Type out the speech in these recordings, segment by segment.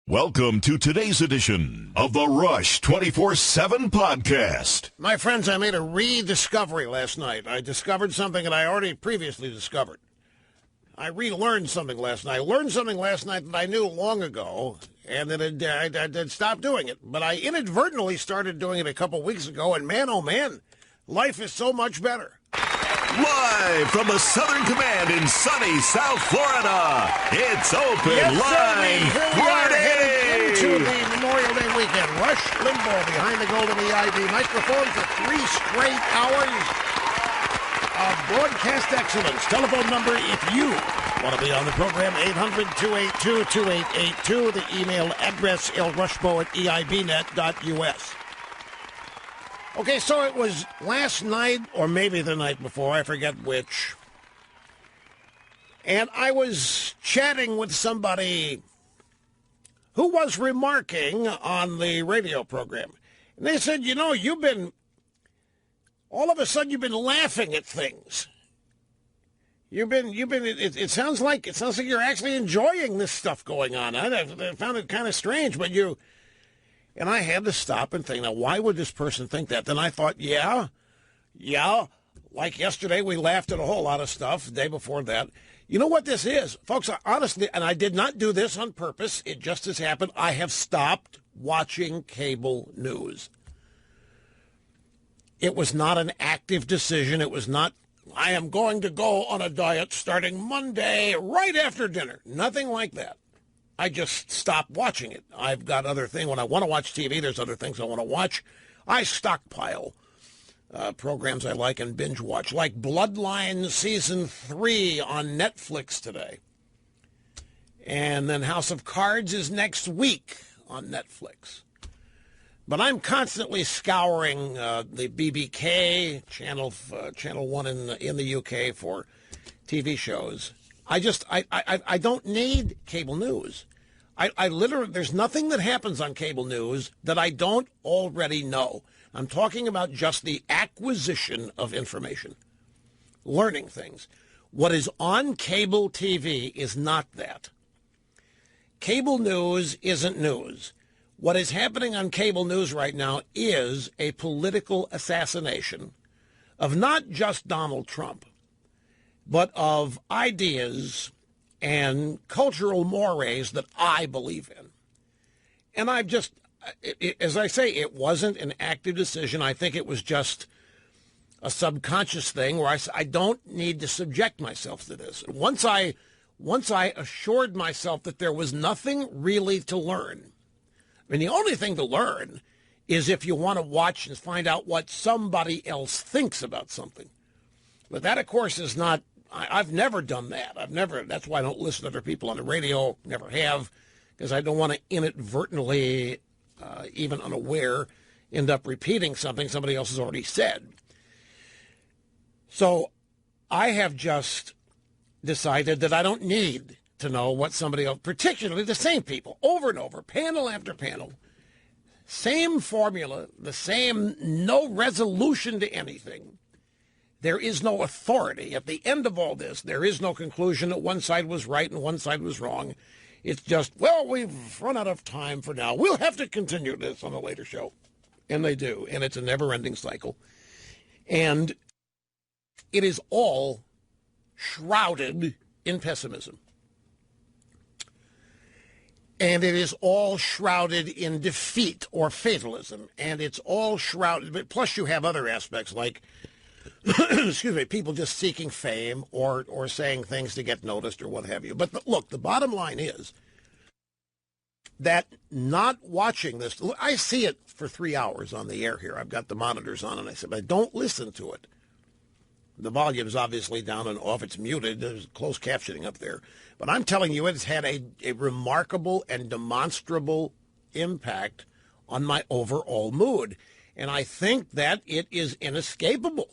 Welcome to today's edition of the Rush 24/7 podcast. My friends, I made a rediscovery last night. I discovered something that I already previously discovered. I relearned something last night. I learned something last night that I knew long ago, and that I did stop doing it. But I inadvertently started doing it a couple weeks ago, and man, oh man, life is so much better. Live from the Southern Command in sunny South Florida, it's Open Yes, Line here we are headed into the Memorial Day weekend. Rush Limbaugh behind the golden EIB microphone for 3 straight hours of broadcast excellence. Telephone number if you want to be on the program, 800-282-2882. The email address, lrushbo@eibnet.us. Okay, so it was last night, or maybe the night before, I forget which, and I was chatting with somebody who was remarking on the radio program. And they said, you know, all of a sudden you've been laughing at things. It sounds like you're actually enjoying this stuff going on. I found it kind of strange, but and I had to stop and think, now, why would this person think that? Then I thought, yeah, like yesterday we laughed at a whole lot of stuff, the day before that. You know what this is? Folks, honestly, and I did not do this on purpose, it just has happened, I have stopped watching cable news. It was not an active decision. It was not, I am going to go on a diet starting Monday right after dinner. Nothing like that. I just stopped watching it. I've got other things. When I want to watch TV, there's other things I want to watch. I stockpile programs I like and binge watch, like Bloodline Season 3 on Netflix today. And then House of Cards is next week on Netflix. But I'm constantly scouring the BBK, Channel 1 in the UK for TV shows. I don't need cable news. I literally, there's nothing that happens on cable news that I don't already know. I'm talking about just the acquisition of information, learning things. What is on cable TV is not that. Cable news isn't news. What is happening on cable news right now is a political assassination of not just Donald Trump, but of ideas and cultural mores that I believe in. And I've just, as I say, it wasn't an active decision. I think it was just a subconscious thing where I don't need to subject myself to this. Once I assured myself that there was nothing really to learn, I mean, the only thing to learn is if you want to watch and find out what somebody else thinks about something. But that, of course, is not, I've never done that. That's why I don't listen to other people on the radio, never have, because I don't want to inadvertently, even unaware, end up repeating something somebody else has already said. So I have just decided that I don't need to know what somebody else, particularly the same people, over and over, panel after panel, same formula, the same, no resolution to anything. There is no authority. At the end of all this, there is no conclusion that one side was right and one side was wrong. It's just, well, we've run out of time for now. We'll have to continue this on a later show. And they do. And it's a never-ending cycle. And it is all shrouded in pessimism. And it is all shrouded in defeat or fatalism. And it's all shrouded, but plus you have other aspects like, excuse me, people just seeking fame or saying things to get noticed or what have you. But look, the bottom line is that not watching this, I see it for 3 hours on the air here. I've got the monitors on, and I said, but don't listen to it. The volume's obviously down and off. It's muted. There's closed captioning up there. But I'm telling you, it's had a remarkable and demonstrable impact on my overall mood. And I think that it is inescapable.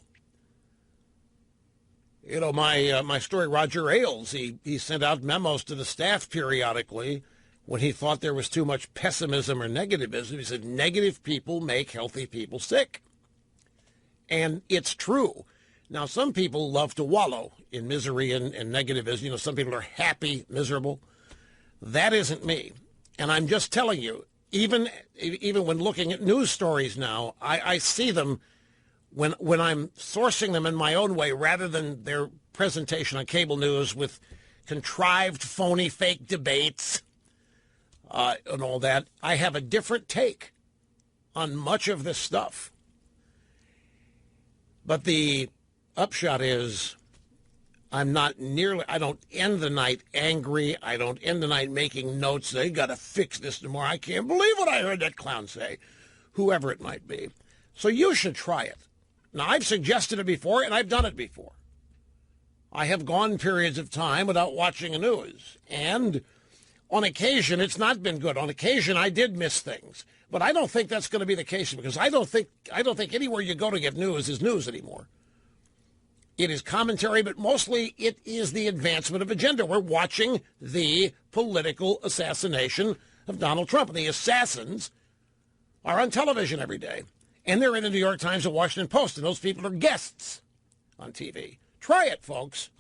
You know, my story, Roger Ailes, he sent out memos to the staff periodically when he thought there was too much pessimism or negativism. He said, negative people make healthy people sick. And it's true. Now, some people love to wallow in misery and negativism. You know, some people are happy, miserable. That isn't me. And I'm just telling you, even when looking at news stories now, I see them when I'm sourcing them in my own way rather than their presentation on cable news with contrived, phony, fake debates and all that. I have a different take on much of this stuff. But the upshot is I don't end the night angry. I don't end the night making notes. They got to fix this tomorrow. I can't believe what I heard that clown say, whoever it might be. So you should try it. Now, I've suggested it before, and I've done it before. I have gone periods of time without watching the news. And on occasion, it's not been good. On occasion, I did miss things. But I don't think that's going to be the case because I don't think anywhere you go to get news is news anymore. It is commentary, but mostly it is the advancement of agenda. We're watching the political assassination of Donald Trump. And the assassins are on television every day. And they're in the New York Times and Washington Post. And those people are guests on TV. Try it, folks.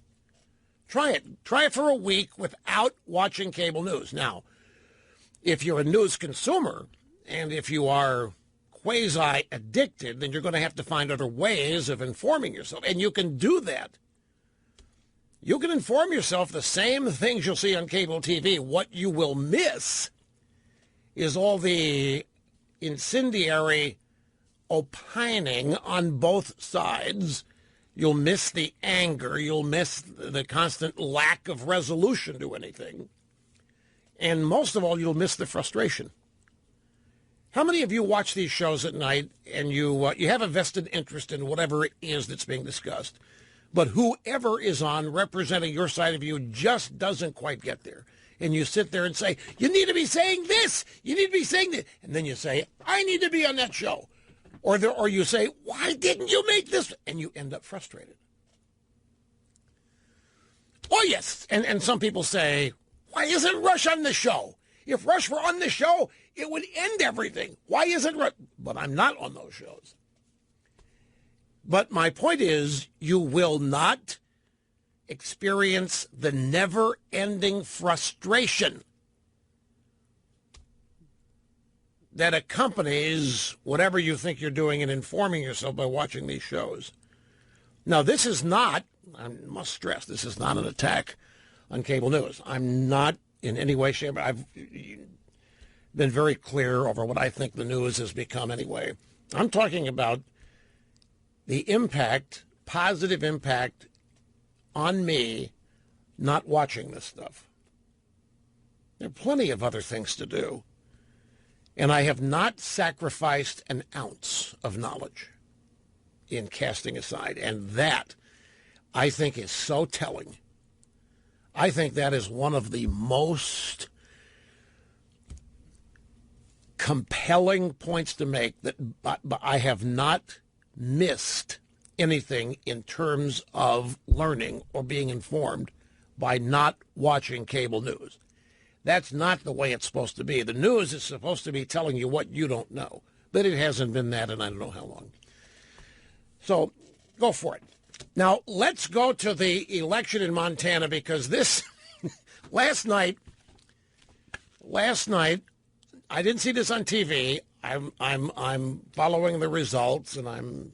Try it. Try it for a week without watching cable news. Now, if you're a news consumer and if you are quasi-addicted, then you're going to have to find other ways of informing yourself. And you can do that. You can inform yourself the same things you'll see on cable TV. What you will miss is all the incendiary opining on both sides. You'll miss the anger. You'll miss the constant lack of resolution to anything. And most of all, you'll miss the frustration. How many of you watch these shows at night and you have a vested interest in whatever it is that's being discussed, but whoever is on representing your side of you just doesn't quite get there? And you sit there and say, you need to be saying this, you need to be saying this. And then you say, I need to be on that show. Or you say, why didn't you make this? And you end up frustrated. Oh, yes. And some people say, why isn't Rush on the show? If Rush were on the show, it would end everything. Why isn't Rush? But I'm not on those shows. But my point is, you will not experience the never-ending frustration that accompanies whatever you think you're doing in informing yourself by watching these shows. Now, this is not, I must stress, this is not an attack on cable news. I'm not in any way, shape, I've been very clear over what I think the news has become anyway. I'm talking about the impact, positive impact on me not watching this stuff. There are plenty of other things to do. And I have not sacrificed an ounce of knowledge in casting aside. And that, I think, is so telling. I think that is one of the most compelling points to make, that I have not missed anything in terms of learning or being informed by not watching cable news. That's not the way it's supposed to be. The news is supposed to be telling you what you don't know. But it hasn't been that in I don't know how long. So go for it. Now, let's go to the election in Montana, because this last night, I didn't see this on TV. I'm following the results and I'm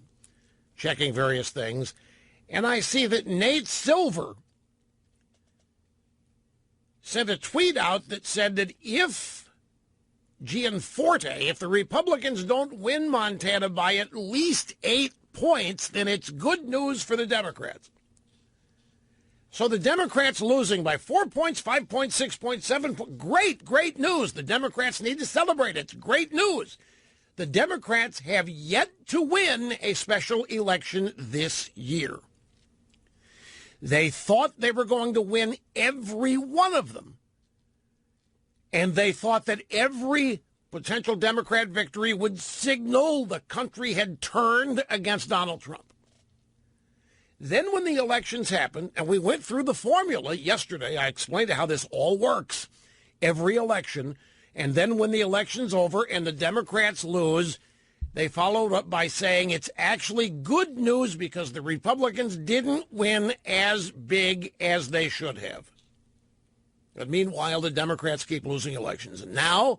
checking various things. And I see that Nate Silver sent a tweet out that said that if the Republicans don't win Montana by at least 8 points, then it's good news for the Democrats. So the Democrats losing by 4 points, 5 points, 6 points, 7 points. Great news. The Democrats need to celebrate. It's great news. The Democrats have yet to win a special election this year. They thought they were going to win every one of them. And they thought that every potential Democrat victory would signal the country had turned against Donald Trump. Then when the elections happened, and we went through the formula yesterday, I explained how this all works, every election, and then when the election's over and the Democrats lose, they followed up by saying it's actually good news because the Republicans didn't win as big as they should have. But meanwhile, the Democrats keep losing elections. And now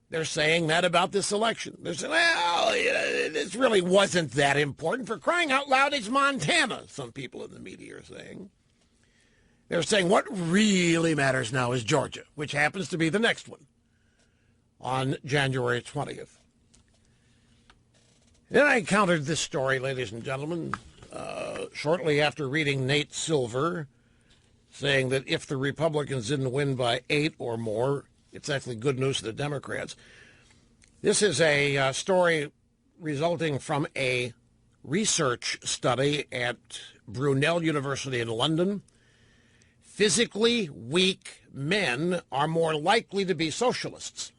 they're saying that about this election. They're saying, well, this really wasn't that important. For crying out loud, it's Montana, some people in the media are saying. They're saying what really matters now is Georgia, which happens to be the next one on January 20th. Then I encountered this story, ladies and gentlemen, shortly after reading Nate Silver saying that if the Republicans didn't win by 8 or more, it's actually good news to the Democrats. This is a story resulting from a research study at Brunel University in London. Physically weak men are more likely to be socialists.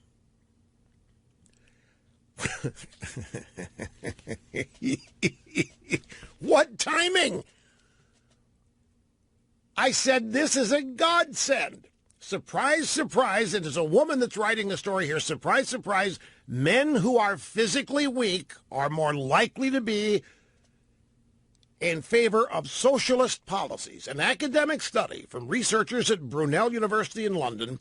What timing! I said this is a godsend. Surprise, surprise, it is a woman that's writing the story here. Surprise, surprise, men who are physically weak are more likely to be in favor of socialist policies. An academic study from researchers at Brunel University in London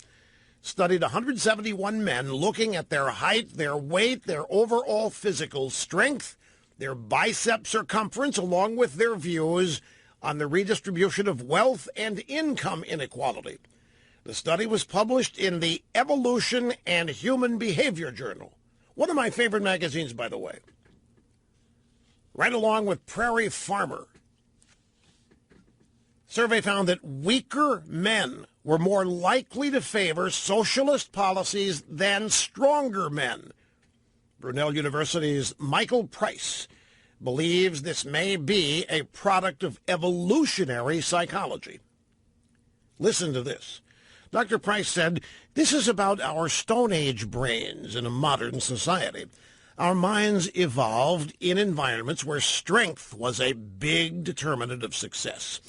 studied 171 men looking at their height, their weight, their overall physical strength, their bicep circumference, along with their views on the redistribution of wealth and income inequality. The study was published in the Evolution and Human Behavior Journal, one of my favorite magazines, by the way, right along with Prairie Farmer. Survey found that weaker men were more likely to favor socialist policies than stronger men. Brunel University's Michael Price believes this may be a product of evolutionary psychology. Listen to this. Dr. Price said, "This is about our Stone Age brains in a modern society. Our minds evolved in environments where strength was a big determinant of success.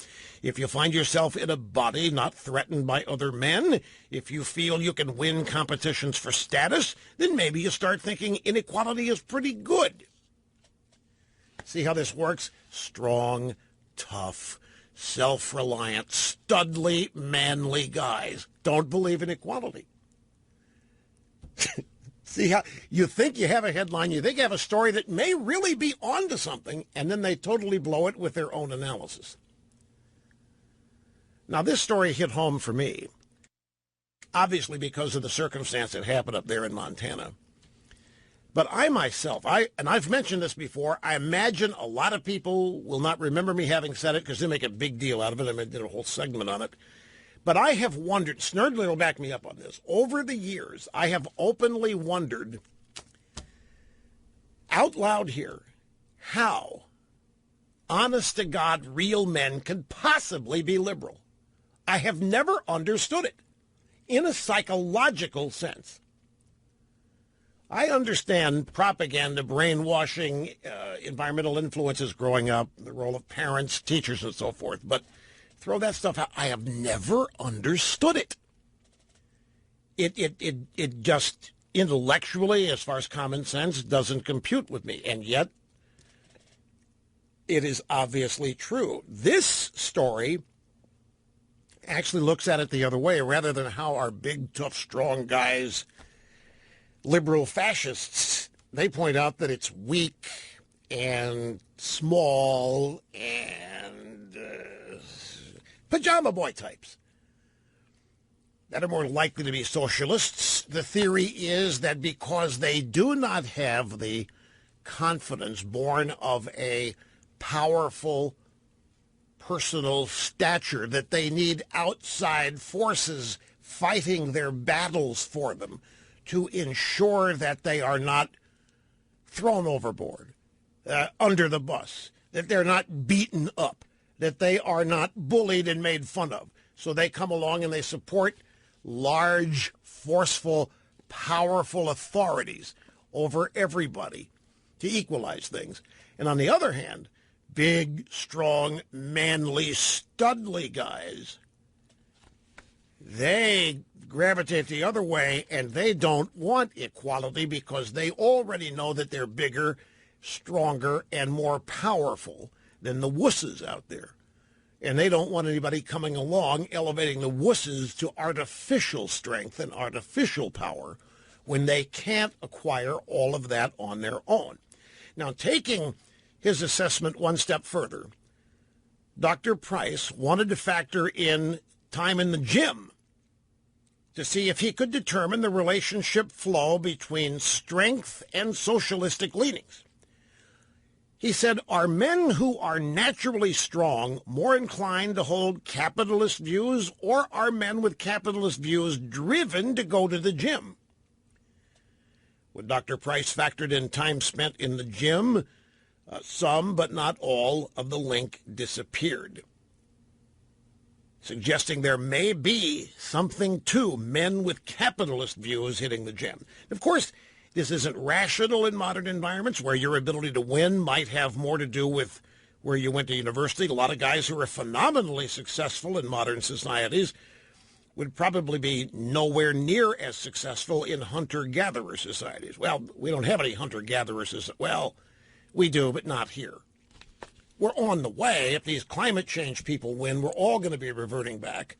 If you find yourself in a body not threatened by other men, if you feel you can win competitions for status, then maybe you start thinking inequality is pretty good." See how this works? Strong, tough, self-reliant, studly, manly guys don't believe in equality. See how you think you have a headline, you think you have a story that may really be onto something, and then they totally blow it with their own analysis. Now, this story hit home for me, obviously because of the circumstance that happened up there in Montana. But I myself, and I've mentioned this before, I imagine a lot of people will not remember me having said it because they make a big deal out of it. I did a whole segment on it. But I have wondered, Snerdley will back me up on this, over the years, I have openly wondered out loud here how, honest to God, real men can possibly be liberal. I have never understood it in a psychological sense. I understand propaganda, brainwashing, environmental influences growing up, the role of parents, teachers, and so forth, but throw that stuff out. I have never understood it. It just intellectually, as far as common sense, doesn't compute with me, and yet it is obviously true. This story actually looks at it the other way, rather than how our big, tough, strong guys, liberal fascists, they point out that it's weak and small and pajama boy types that are more likely to be socialists. The theory is that because they do not have the confidence born of a powerful personal stature, that they need outside forces fighting their battles for them to ensure that they are not thrown overboard, under the bus, that they're not beaten up, that they are not bullied and made fun of. So they come along and they support large, forceful, powerful authorities over everybody to equalize things. And on the other hand, big, strong, manly, studly guys, they gravitate the other way, and they don't want equality because they already know that they're bigger, stronger, and more powerful than the wusses out there. And they don't want anybody coming along elevating the wusses to artificial strength and artificial power when they can't acquire all of that on their own. Now, taking his assessment one step further, Dr. Price wanted to factor in time in the gym to see if he could determine the relationship flow between strength and socialistic leanings. He said, are men who are naturally strong more inclined to hold capitalist views, or are men with capitalist views driven to go to the gym? When Dr. Price factored in time spent in the gym, some, but not all, of the link disappeared, suggesting there may be something to men with capitalist views hitting the gym. Of course, this isn't rational in modern environments where your ability to win might have more to do with where you went to university. A lot of guys who are phenomenally successful in modern societies would probably be nowhere near as successful in hunter-gatherer societies. Well, we don't have any hunter-gatherers. Well, we do, but not here. We're on the way. If these climate change people win, we're all going to be reverting back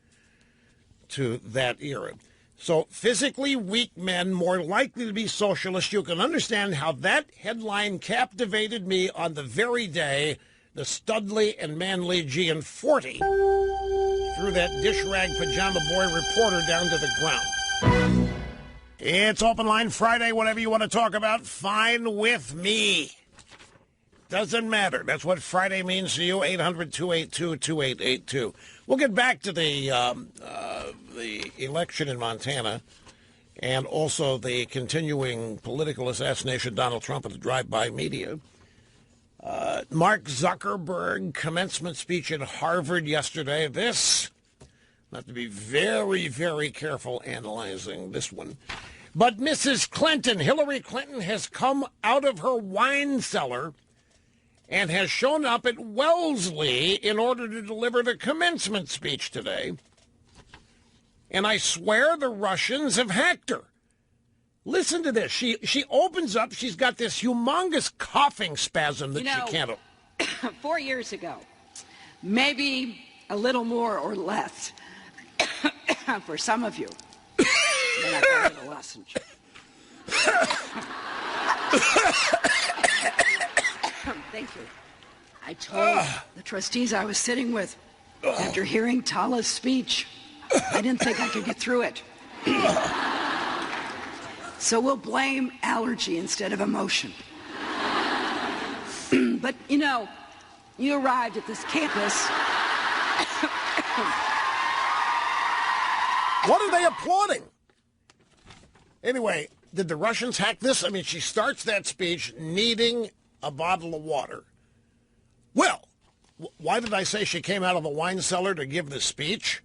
to that era. So physically weak men more likely to be socialists. You can understand how that headline captivated me on the very day the Studley and Manly Gianforte threw that dish rag pajama boy reporter down to the ground. It's Open Line Friday. Whatever you want to talk about, fine with me. Doesn't matter. That's what Friday means to you. 800-282-2882. We'll get back to the election in Montana and also the continuing political assassination of Donald Trump at the drive-by media. Mark Zuckerberg commencement speech at Harvard yesterday. This, not to be very, very careful analyzing this one. But Mrs. Clinton, Hillary Clinton, has come out of her wine cellar and has shown up at Wellesley in order to deliver the commencement speech today. And I swear the Russians have hacked her. Listen to this. She opens up. She's got this humongous coughing spasm that she can't. 4 years ago, maybe a little more or less, for some of you, when I got adolescent. Thank you. I told the trustees I was sitting with, after hearing Tala's speech, I didn't think I could get through it. So we'll blame allergy instead of emotion. But, you arrived at this campus. What are they applauding? Anyway, did the Russians hack this? I mean, she starts that speech needing a bottle of water. Well, why did I say she came out of the wine cellar to give the speech?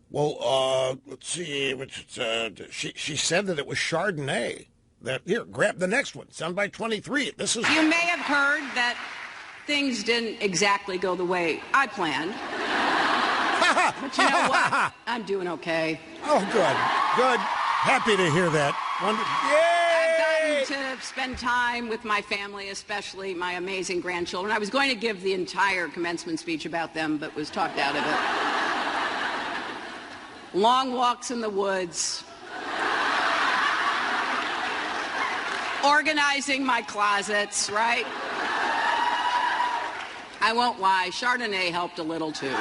Well, let's see. She said that it was Chardonnay. Here, grab the next one. Soundbite 23. This is. You may have heard that things didn't exactly go the way I planned. But you know what? I'm doing okay. Oh, good. Happy to hear that. Yay! I've gotten to spend time with my family, especially my amazing grandchildren. I was going to give the entire commencement speech about them, but was talked out of it. Long walks in the woods. Organizing my closets, right? I won't lie, Chardonnay helped a little too. There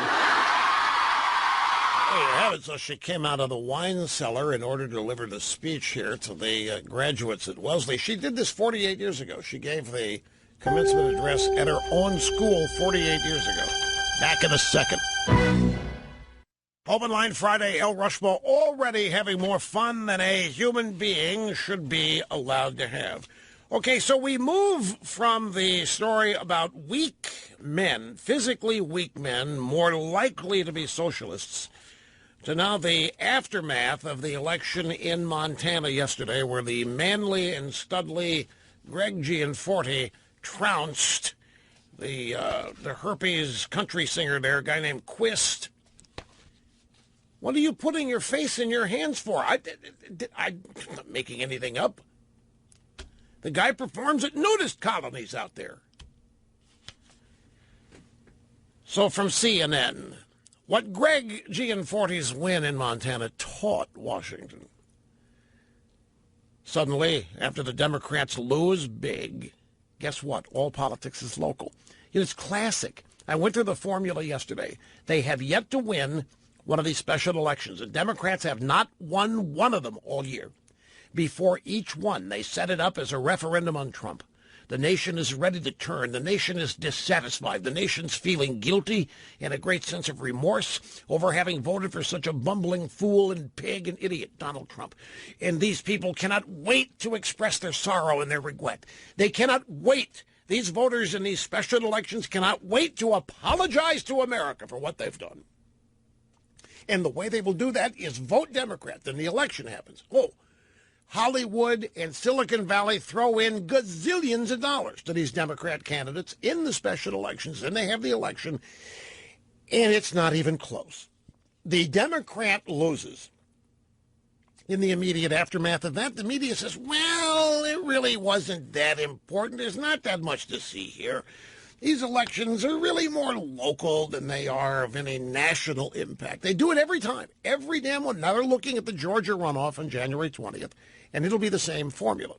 you have it. So she came out of the wine cellar in order to deliver the speech here to the graduates at Wellesley. She did this 48 years ago. She gave the commencement address at her own school 48 years ago. Back in a second. Open Line Friday, El Rushmore already having more fun than a human being should be allowed to have. Okay, so we move from the story about weak men, physically weak men, more likely to be socialists, to now the aftermath of the election in Montana yesterday, where the Manly and Studley Greg Gianforte trounced the herpes country singer there, a guy named Quist. What are you putting your face in your hands for? I'm not making anything up. The guy performs at nudist colonies out there. So from CNN, what Greg Gianforte's win in Montana taught Washington. Suddenly, after the Democrats lose big, guess what? All politics is local. It's classic. I went through the formula yesterday. They have yet to win one of these special elections. The Democrats have not won one of them all year. Before each one, they set it up as a referendum on Trump. The nation is ready to turn. The nation is dissatisfied. The nation's feeling guilty and a great sense of remorse over having voted for such a bumbling fool and pig and idiot, Donald Trump. And these people cannot wait to express their sorrow and their regret. They cannot wait. These voters in these special elections cannot wait to apologize to America for what they've done. And the way they will do that is vote Democrat. Then the election happens. Oh, Hollywood and Silicon Valley throw in gazillions of dollars to these Democrat candidates in the special elections. Then they have the election, and it's not even close. The Democrat loses. In the immediate aftermath of that, the media says, well, it really wasn't that important. There's not that much to see here. These elections are really more local than they are of any national impact. They do it every time, every damn one. Now they're looking at the Georgia runoff on January 20th, and it'll be the same formula.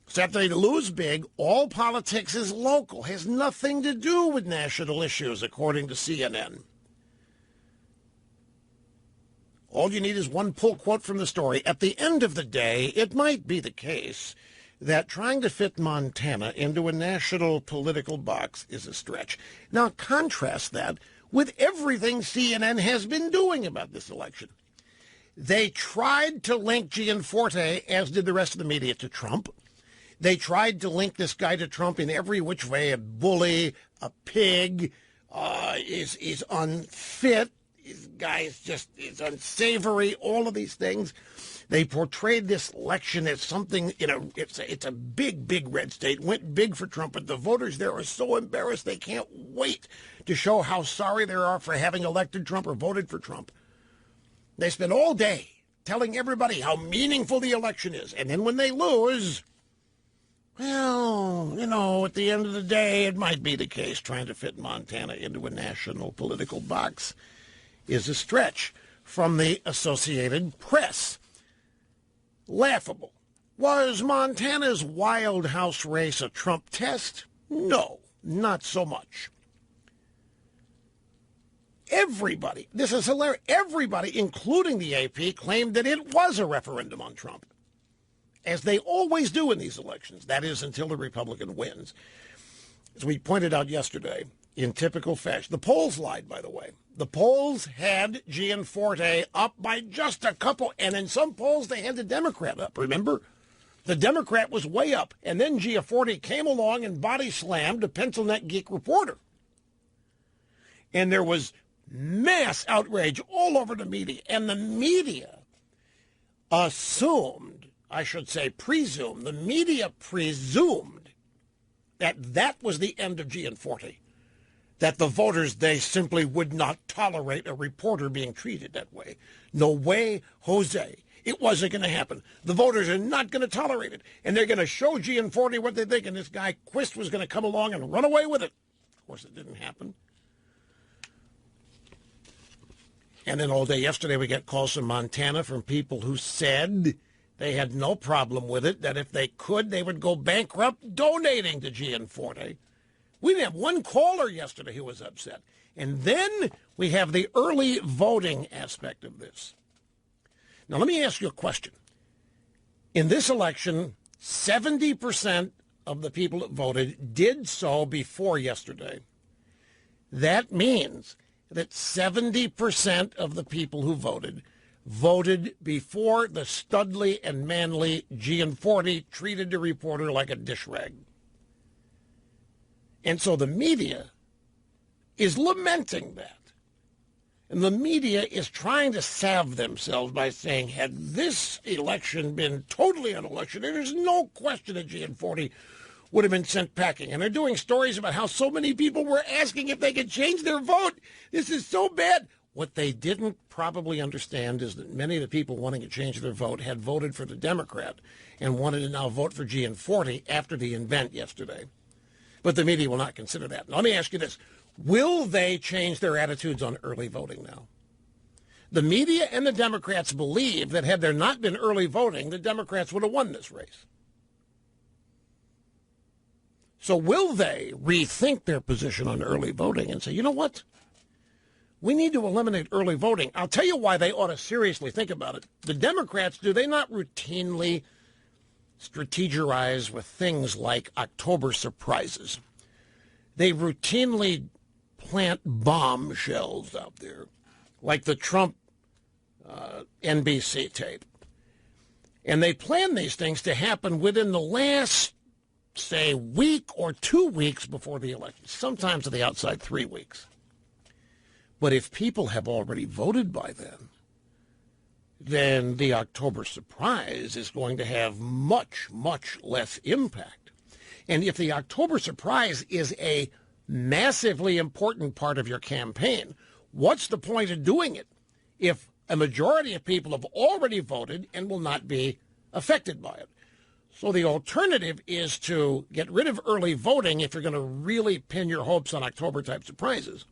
So after they lose big, all politics is local, has nothing to do with national issues, according to CNN. All you need is one pull quote from the story. At the end of the day, it might be the case that trying to fit Montana into a national political box is a stretch. Now, contrast that with everything CNN has been doing about this election. They tried to link Gianforte, as did the rest of the media, to Trump. They tried to link this guy to Trump in every which way: a bully, a pig, is unfit. This guy is unsavory, all of these things. They portrayed this election as something, it's a big, big red state. Went big for Trump, but the voters there are so embarrassed they can't wait to show how sorry they are for having elected Trump or voted for Trump. They spend all day telling everybody how meaningful the election is. And then when they lose, well, at the end of the day, it might be the case trying to fit Montana into a national political box is a stretch. From the Associated Press. Laughable. Was Montana's Wild House race a Trump test? No, not so much. Everybody, this is hilarious, everybody, including the AP, claimed that it was a referendum on Trump, as they always do in these elections. That is, until the Republican wins. As we pointed out yesterday, in typical fashion. The polls lied, by the way. The polls had Gianforte up by just a couple, and in some polls they had the Democrat up, remember? The Democrat was way up, and then Gianforte came along and body slammed a Pencil Neck Geek reporter. And there was mass outrage all over the media, and the media assumed, I should say presumed, the media presumed that was the end of Gianforte. That the voters, they simply would not tolerate a reporter being treated that way. No way, Jose. It wasn't going to happen. The voters are not going to tolerate it. And they're going to show Gianforte what they think. And this guy, Quist, was going to come along and run away with it. Of course, it didn't happen. And then all day yesterday, we got calls from Montana from people who said they had no problem with it, that if they could, they would go bankrupt donating to Gianforte. We didn't have one caller yesterday who was upset. And then we have the early voting aspect of this. Now, let me ask you a question. In this election, 70% of the people that voted did so before yesterday. That means that 70% of the people who voted before the Studley and Manley Gianforte treated the reporter like a dish rag. And so the media is lamenting that. And the media is trying to salve themselves by saying, had this election been totally an election, there's no question that Gianforte would have been sent packing. And they're doing stories about how so many people were asking if they could change their vote. This is so bad. What they didn't probably understand is that many of the people wanting to change their vote had voted for the Democrat and wanted to now vote for Gianforte after the event yesterday. But the media will not consider that. Now, let me ask you this. Will they change their attitudes on early voting now? The media and the Democrats believe that had there not been early voting, the Democrats would have won this race. So will they rethink their position on early voting and say, you know what? We need to eliminate early voting. I'll tell you why they ought to seriously think about it. The Democrats, do they not routinely strategize with things like October surprises? They routinely plant bombshells out there, like the Trump NBC tape. And they plan these things to happen within the last, say, week or 2 weeks before the election, sometimes at the outside 3 weeks. But if people have already voted by then the October surprise is going to have much, much less impact. And if the October surprise is a massively important part of your campaign, what's the point of doing it if a majority of people have already voted and will not be affected by it? So the alternative is to get rid of early voting if you're going to really pin your hopes on October-type surprises.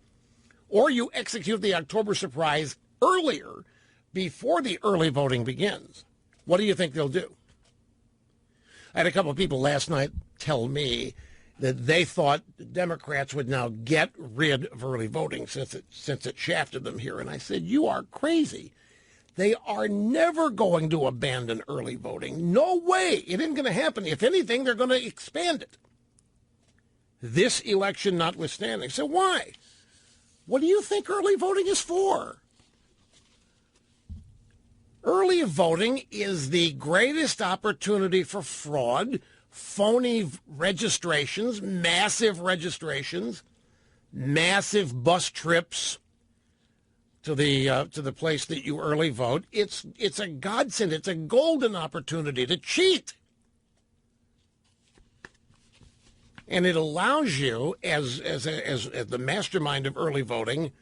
Or you execute the October surprise earlier before the early voting begins. What do you think they'll do? I had a couple of people last night tell me that they thought the Democrats would now get rid of early voting since it shafted them here. And I said, you are crazy. They are never going to abandon early voting. No way. It isn't going to happen. If anything, they're going to expand it. This election notwithstanding. So why? What do you think early voting is for? Early voting is the greatest opportunity for fraud, phony registrations, massive bus trips to the place that you early vote. It's a godsend. It's a golden opportunity to cheat. And it allows you, as the mastermind of early voting,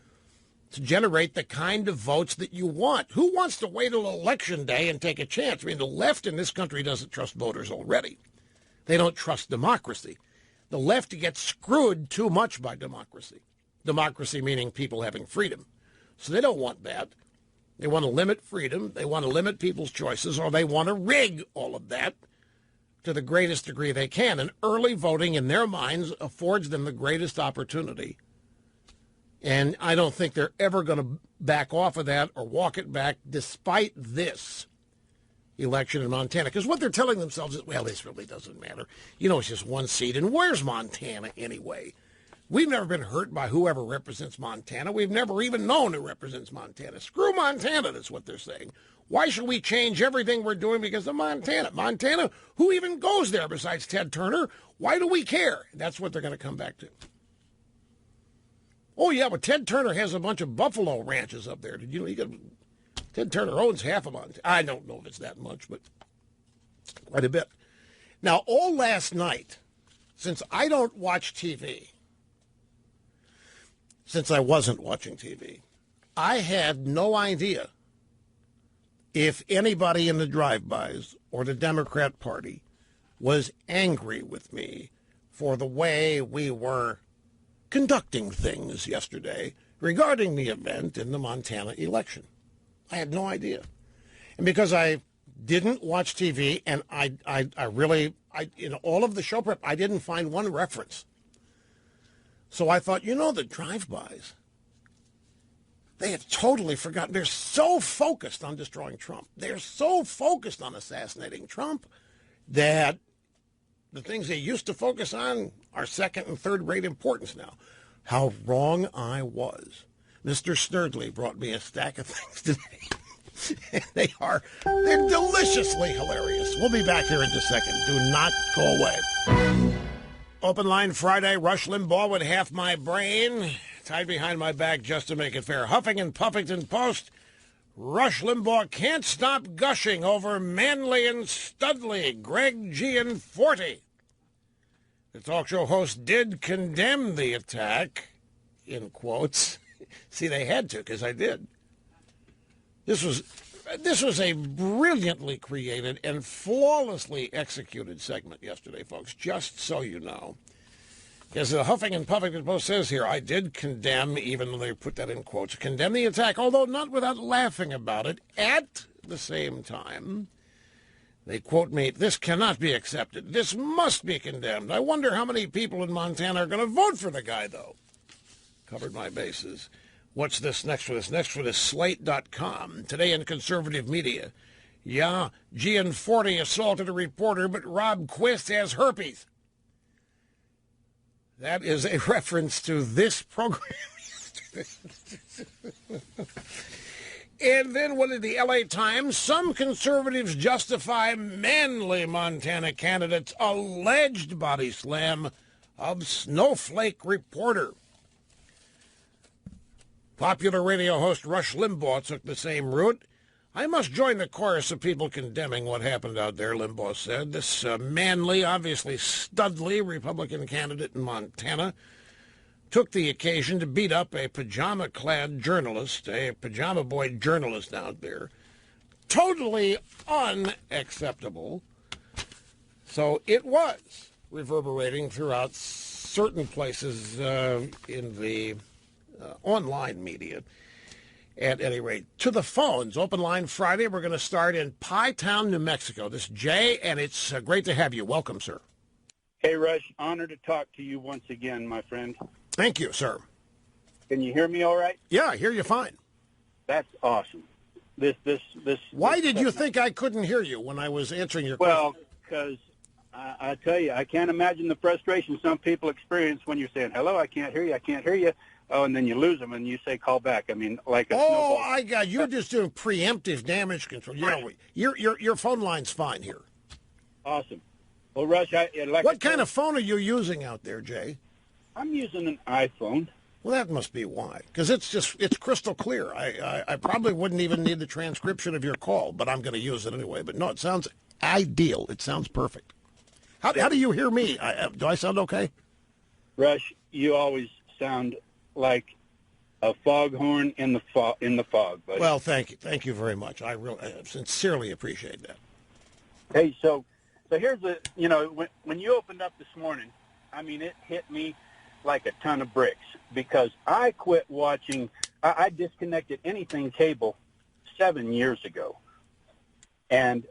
to generate the kind of votes that you want. Who wants to wait till Election Day and take a chance? I mean, the left in this country doesn't trust voters already. They don't trust democracy. The left gets screwed too much by democracy. Democracy meaning people having freedom. So they don't want that. They want to limit freedom. They want to limit people's choices, or they want to rig all of that to the greatest degree they can. And early voting, in their minds, affords them the greatest opportunity. And I don't think they're ever going to back off of that or walk it back despite this election in Montana. Because what they're telling themselves is, well, this really doesn't matter. You know, it's just one seat. And where's Montana anyway? We've never been hurt by whoever represents Montana. We've never even known who represents Montana. Screw Montana, that's what they're saying. Why should we change everything we're doing because of Montana? Montana, who even goes there besides Ted Turner? Why do we care? That's what they're going to come back to. Oh, yeah, but Ted Turner has a bunch of buffalo ranches up there. Did you know Ted Turner owns half of Montana? I don't know if it's that much, but quite a bit. Now, all last night, since I don't watch TV, since I wasn't watching TV, I had no idea if anybody in the drive-bys or the Democrat Party was angry with me for the way we were conducting things yesterday regarding the event in the Montana election. I had no idea. And because I didn't watch TV and I really, in all of the show prep, I didn't find one reference. So I thought, the drive-bys, they have totally forgotten. They're so focused on destroying Trump. They're so focused on assassinating Trump that the things they used to focus on are second and third rate importance now. How wrong I was. Mr. Snerdley brought me a stack of things today. They're deliciously hilarious. We'll be back here in just a second. Do not go away. Open line Friday, Rush Limbaugh with half my brain tied behind my back just to make it fair. Huffington Puffington Post. Rush Limbaugh can't stop gushing over Manley and Studley, Greg Gianforte. The talk show host did condemn the attack, in quotes. See, they had to, because I did. This was a brilliantly created and flawlessly executed segment yesterday, folks, just so you know. As the Huffing and Puffington Post says here, I did condemn, even though they put that in quotes, condemn the attack, although not without laughing about it. At the same time, they quote me, this cannot be accepted. This must be condemned. I wonder how many people in Montana are going to vote for the guy, though. Covered my bases. What's this next for this? Next for this, Slate.com. Today in conservative media. Yeah, Gianforte assaulted a reporter, but Rob Quist has herpes. That is a reference to this program. And then what did the L.A. Times? Some conservatives justify manly Montana candidates' alleged body slam of snowflake reporter. Popular radio host Rush Limbaugh took the same route. I must join the chorus of people condemning what happened out there, Limbaugh said. This manly, obviously studly Republican candidate in Montana took the occasion to beat up a pajama-clad journalist, a pajama boy journalist out there. Totally unacceptable. So it was reverberating throughout certain places in the online media. At any rate, to the phones. Open line Friday. We're going to start in Pie Town, New Mexico. This is Jay, and it's great to have you. Welcome, sir. Hey, Rush. Honored to talk to you once again, my friend. Thank you, sir. Can you hear me all right? Yeah, I hear you fine. That's awesome. Why did you think I couldn't hear you when I was answering your question? Well, because I tell you, I can't imagine the frustration some people experience when you're saying, hello, I can't hear you, I can't hear you. Oh, and then you lose them, and you say call back. I mean, like a snowball. I got you're just doing preemptive damage control. You know, your phone line's fine here. Awesome. Well, Rush, what kind of phone are you using out there, Jay? I'm using an iPhone. Well, that must be why, because it's crystal clear. I probably wouldn't even need the transcription of your call, but I'm going to use it anyway. But no, it sounds ideal. It sounds perfect. How do you hear me? Do I sound okay? Rush, you always sound like a foghorn in the fog, buddy. Well, thank you very much. I sincerely appreciate that. Hey, so here's when you opened up this morning, I mean, it hit me like a ton of bricks because I quit watching. I disconnected anything cable 7 years ago, and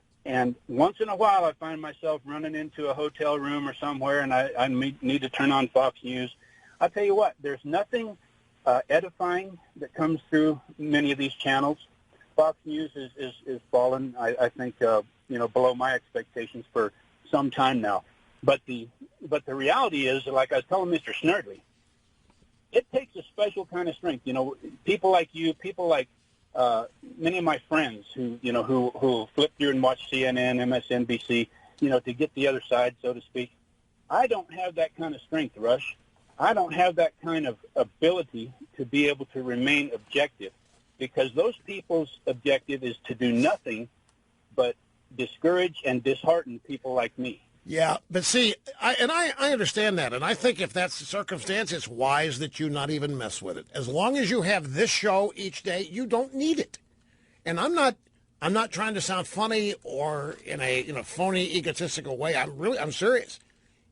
once in a while I find myself running into a hotel room or somewhere, and I need to turn on Fox News. I'll tell you what, there's nothing edifying that comes through many of these channels. Fox News is fallen, I think, below my expectations for some time now. But the reality is, like I was telling Mr. Snerdley, it takes a special kind of strength. You know, people like you, people like many of my friends who flip through and watch CNN, MSNBC, to get the other side, so to speak. I don't have that kind of strength, Rush. I don't have that kind of ability to be able to remain objective because those people's objective is to do nothing but discourage and dishearten people like me. Yeah, but see, I understand that, and I think if that's the circumstance, it's wise that you not even mess with it. As long as you have this show each day, you don't need it. And I'm not trying to sound funny or in a phony, egotistical way. I'm serious.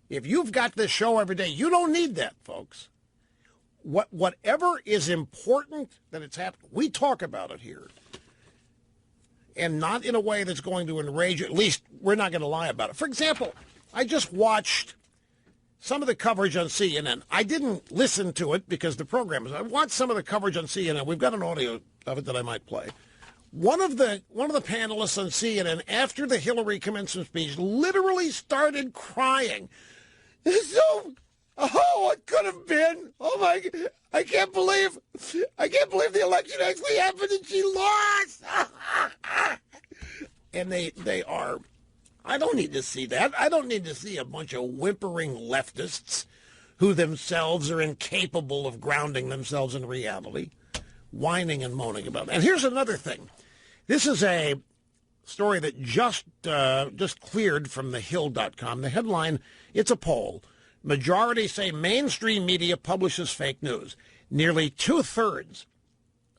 If you've got this show every day, you don't need that, folks. Whatever is important that it's happening, we talk about it here. And not in a way that's going to enrage you. At least we're not going to lie about it. For example, I just watched some of the coverage on CNN. I didn't listen to it because the program is. I watched some of the coverage on CNN. We've got an audio of it that I might play. One of the panelists on CNN, after the Hillary commencement speech, literally started crying. So, what could have been? Oh my! I can't believe the election actually happened and she lost. And they are. I don't need to see that. I don't need to see a bunch of whimpering leftists who themselves are incapable of grounding themselves in reality, whining and moaning about it. And here's another thing. This is a story that just cleared from thehill.com. The headline, it's a poll. Majority say mainstream media publishes fake news. Nearly 2/3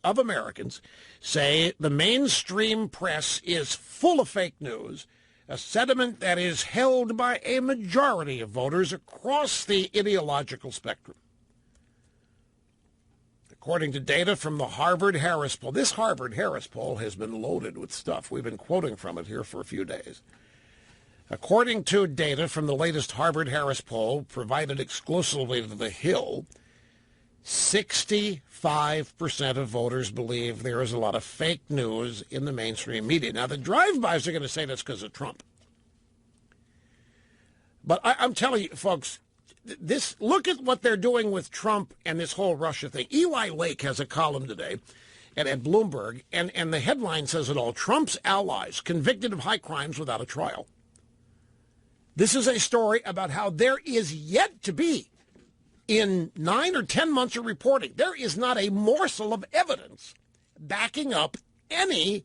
of Americans say the mainstream press is full of fake news. a sentiment that is held by a majority of voters across the ideological spectrum. According to data from the Harvard-Harris poll, this Harvard-Harris poll has been loaded with stuff. We've been quoting from it here for a few days. According to data from the latest Harvard-Harris poll provided exclusively to The Hill, 65% of voters believe there is a lot of fake news in the mainstream media. Now, the drive-bys are going to say that's because of Trump. But I'm telling you, folks, look at what they're doing with Trump and this whole Russia thing. Eli Lake has a column today at Bloomberg, and the headline says it all. Trump's allies convicted of high crimes without a trial. This is a story about how there is yet to be, in 9 or 10 months of reporting, there is not a morsel of evidence backing up any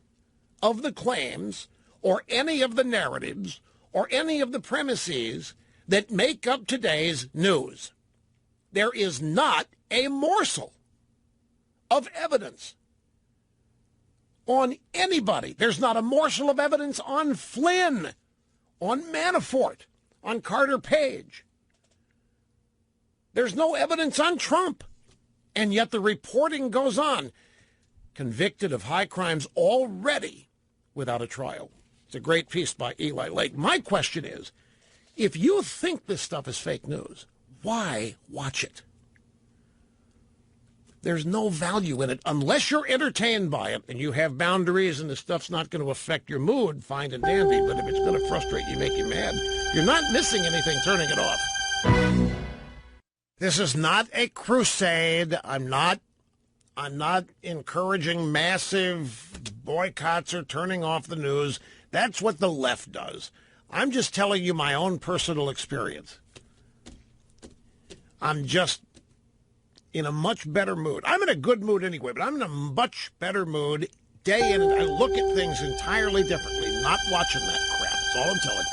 of the claims or any of the narratives or any of the premises that make up today's news. There is not a morsel of evidence on anybody. There's not a morsel of evidence on Flynn, on Manafort, on Carter Page. There's no evidence on Trump. And yet the reporting goes on. Convicted of high crimes already without a trial. It's a great piece by Eli Lake. My question is, if you think this stuff is fake news, why watch it? There's no value in it unless you're entertained by it and you have boundaries and the stuff's not going to affect your mood, fine and dandy. But if it's going to frustrate you, make you mad, you're not missing anything turning it off. This is not a crusade. I'm not encouraging massive boycotts or turning off the news. That's what the left does. I'm just telling you my own personal experience. I'm just in a much better mood. I'm in a good mood anyway, but I'm in a much better mood day in and I look at things entirely differently, not watching that crap. That's all I'm telling you.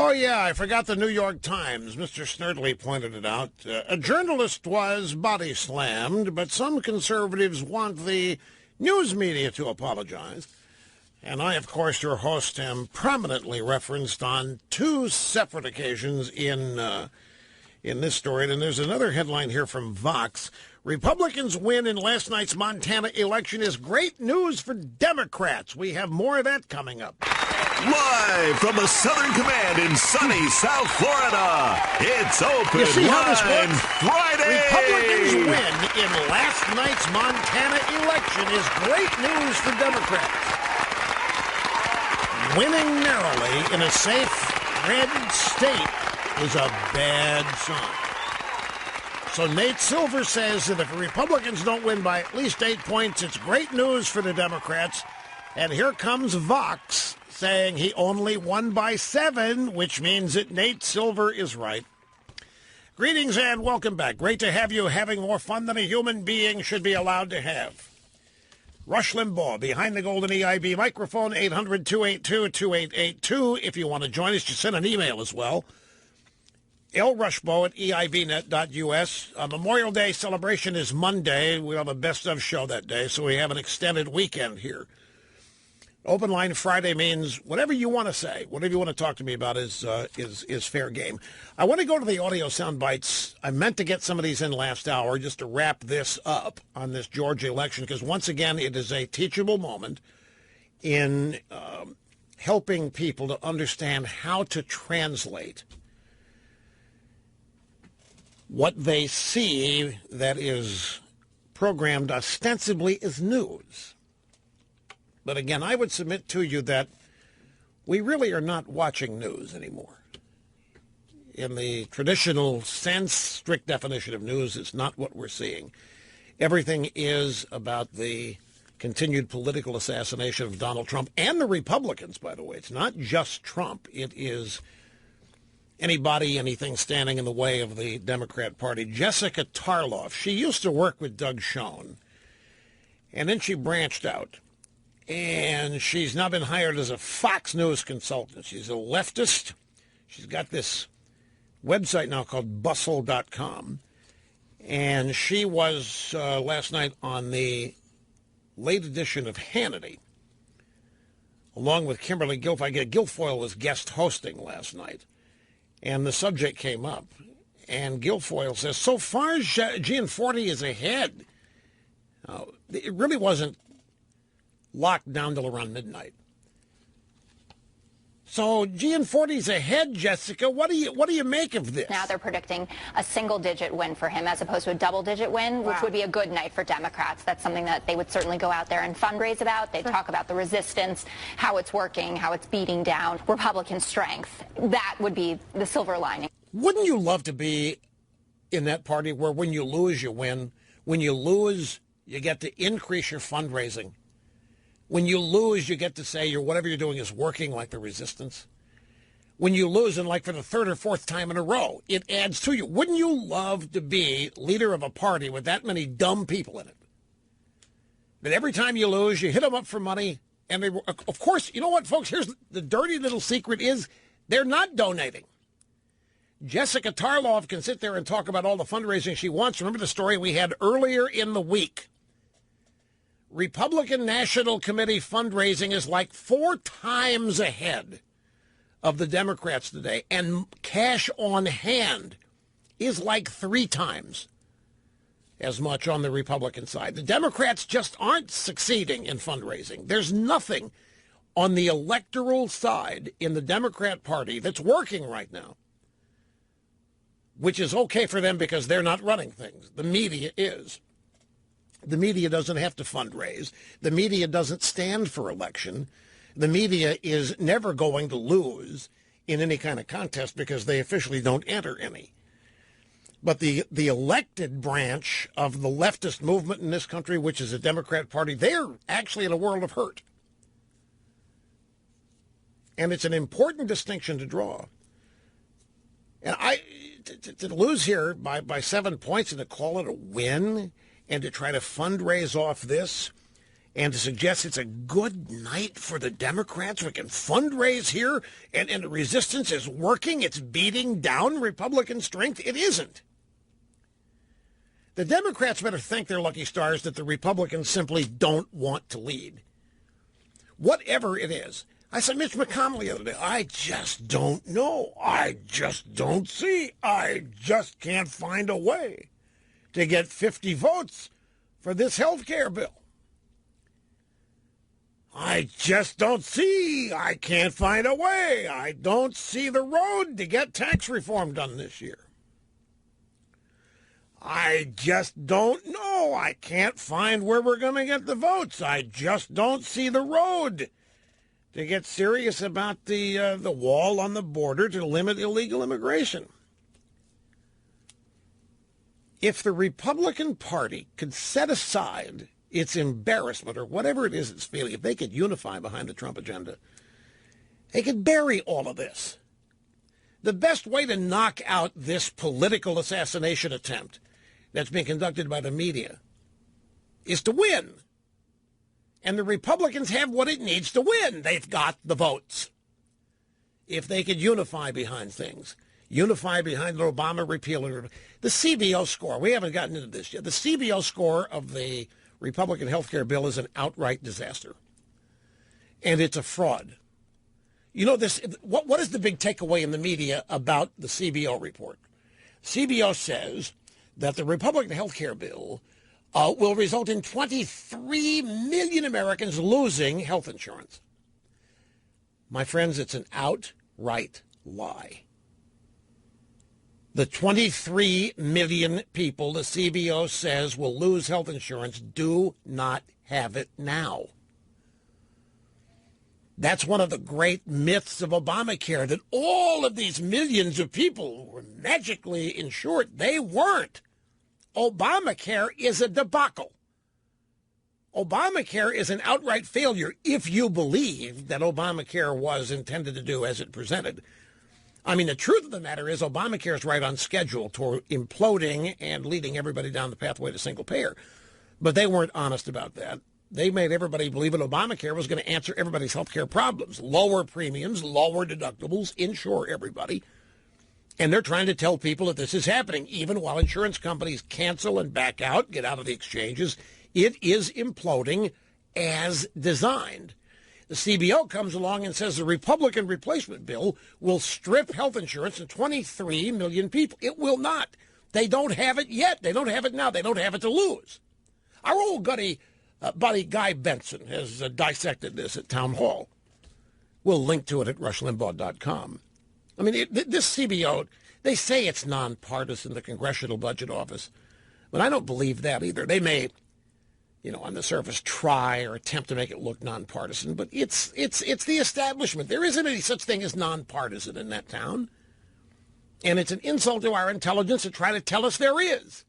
Oh, yeah, I forgot the New York Times. Mr. Snerdley pointed it out. A journalist was body slammed, but some conservatives want the news media to apologize. And I, of course, your host, am prominently referenced on two separate occasions in this story. And there's another headline here from Vox. Republicans win in last night's Montana election is great news for Democrats. We have more of that coming up. Live from the Southern Command in sunny South Florida, it's Open You see how this Line works? Friday. Republicans win in last night's Montana election is great news for Democrats. Winning narrowly in a safe red state is a bad sign. So Nate Silver says that if the Republicans don't win by at least 8 points, it's great news for the Democrats. And here comes Vox saying he only won by 7, which means that Nate Silver is right. Greetings and welcome back. Great to have you having more fun than a human being should be allowed to have. Rush Limbaugh, behind the golden EIB microphone, 800-282-2882. If you want to join us, just send an email as well. lrushbo@eibnet.us. Memorial Day celebration is Monday. We'll have a best of show that day, so we have an extended weekend here. Open Line Friday means whatever you want to say, whatever you want to talk to me about is fair game. I want to go to the audio sound bites. I meant to get some of these in last hour just to wrap this up on this Georgia election, because once again, it is a teachable moment in helping people to understand how to translate what they see that is programmed ostensibly as news. But again, I would submit to you that we really are not watching news anymore. In the traditional sense, strict definition of news, it's not what we're seeing. Everything is about the continued political assassination of Donald Trump and the Republicans, by the way. It's not just Trump. It is anybody, anything standing in the way of the Democrat Party. Jessica Tarloff, she used to work with Doug Schoen, and then she branched out. And she's now been hired as a Fox News consultant. She's a leftist. She's got this website now called bustle.com. And she was last night on the late edition of Hannity, along with Kimberly Guilfoyle. Guilfoyle was guest hosting last night. And the subject came up. And Guilfoyle says, so far as Gianforte is ahead, it really wasn't locked down till around midnight. So Gianforte's ahead, Jessica. What do you make of this? Now they're predicting a single-digit win for him as opposed to a double-digit win, which would be a good night for Democrats. That's something that they would certainly go out there and fundraise about. They'd talk about the resistance, how it's working, how it's beating down Republican strength. That would be the silver lining. Wouldn't you love to be in that party where when you lose, you win? When you lose, you get to increase your fundraising. When you lose, you get to say whatever you're doing is working, like the resistance. When you lose, and like for the third or fourth time in a row, it adds to you. Wouldn't you love to be leader of a party with that many dumb people in it? That every time you lose, you hit them up for money. And they, of course, you know what, folks? Here's the dirty little secret is they're not donating. Jessica Tarloff can sit there and talk about all the fundraising she wants. Remember the story we had earlier in the week? Republican National Committee fundraising is like 4 times ahead of the Democrats today, and cash on hand is like 3 times as much on the Republican side. The Democrats just aren't succeeding in fundraising. There's nothing on the electoral side in the Democrat Party that's working right now, which is okay for them because they're not running things. The media is. The media doesn't have to fundraise. The media doesn't stand for election. The media is never going to lose in any kind of contest because they officially don't enter any. But the elected branch of the leftist movement in this country, which is the Democrat Party, they're actually in a world of hurt. And it's an important distinction to draw. And to lose here by 7 points and to call it a win and to try to fundraise off this and to suggest it's a good night for the Democrats, we can fundraise here, and the resistance is working, it's beating down Republican strength. It isn't. The Democrats better thank their lucky stars that the Republicans simply don't want to lead. Whatever it is. I said Mitch McConnell the other day, I just don't know. I just don't see. I just can't find a way to get 50 votes for this health care bill. I just don't see. I can't find a way. I don't see the road to get tax reform done this year. I just don't know. I can't find where we're going to get the votes. I just don't see the road to get serious about the wall on the border to limit illegal immigration. If the Republican Party could set aside its embarrassment or whatever it is it's feeling, if they could unify behind the Trump agenda, they could bury all of this. The best way to knock out this political assassination attempt that's being conducted by the media is to win. And the Republicans have what it needs to win. They've got the votes. If they could unify behind things, unify behind the Obama repeal, the CBO score, we haven't gotten into this yet. The CBO score of the Republican health care bill is an outright disaster. And it's a fraud. You know, this. What is the big takeaway in the media about the CBO report? CBO says that the Republican health care bill will result in 23 million Americans losing health insurance. My friends, it's an outright lie. The 23 million people the CBO says will lose health insurance do not have it now. That's one of the great myths of Obamacare, that all of these millions of people were magically insured. They weren't. Obamacare is a debacle. Obamacare is an outright failure if you believe that Obamacare was intended to do as it presented. I mean, the truth of the matter is Obamacare is right on schedule toward imploding and leading everybody down the pathway to single payer. But they weren't honest about that. They made everybody believe that Obamacare was going to answer everybody's health care problems. Lower premiums, lower deductibles, insure everybody. And they're trying to tell people that this is happening, even while insurance companies cancel and back out, get out of the exchanges. It is imploding as designed. The CBO comes along and says the Republican replacement bill will strip health insurance to 23 million people. It will not. They don't have it yet. They don't have it now. They don't have it to lose. Our old buddy Guy Benson has dissected this at Town Hall. We'll link to it at rushlimbaugh.com. I mean, this CBO, they say it's nonpartisan, the Congressional Budget Office, but I don't believe that either. They may, on the surface try or attempt to make it look nonpartisan, but it's the establishment. There isn't any such thing as nonpartisan in that town, and it's an insult to our intelligence to try to tell us there is.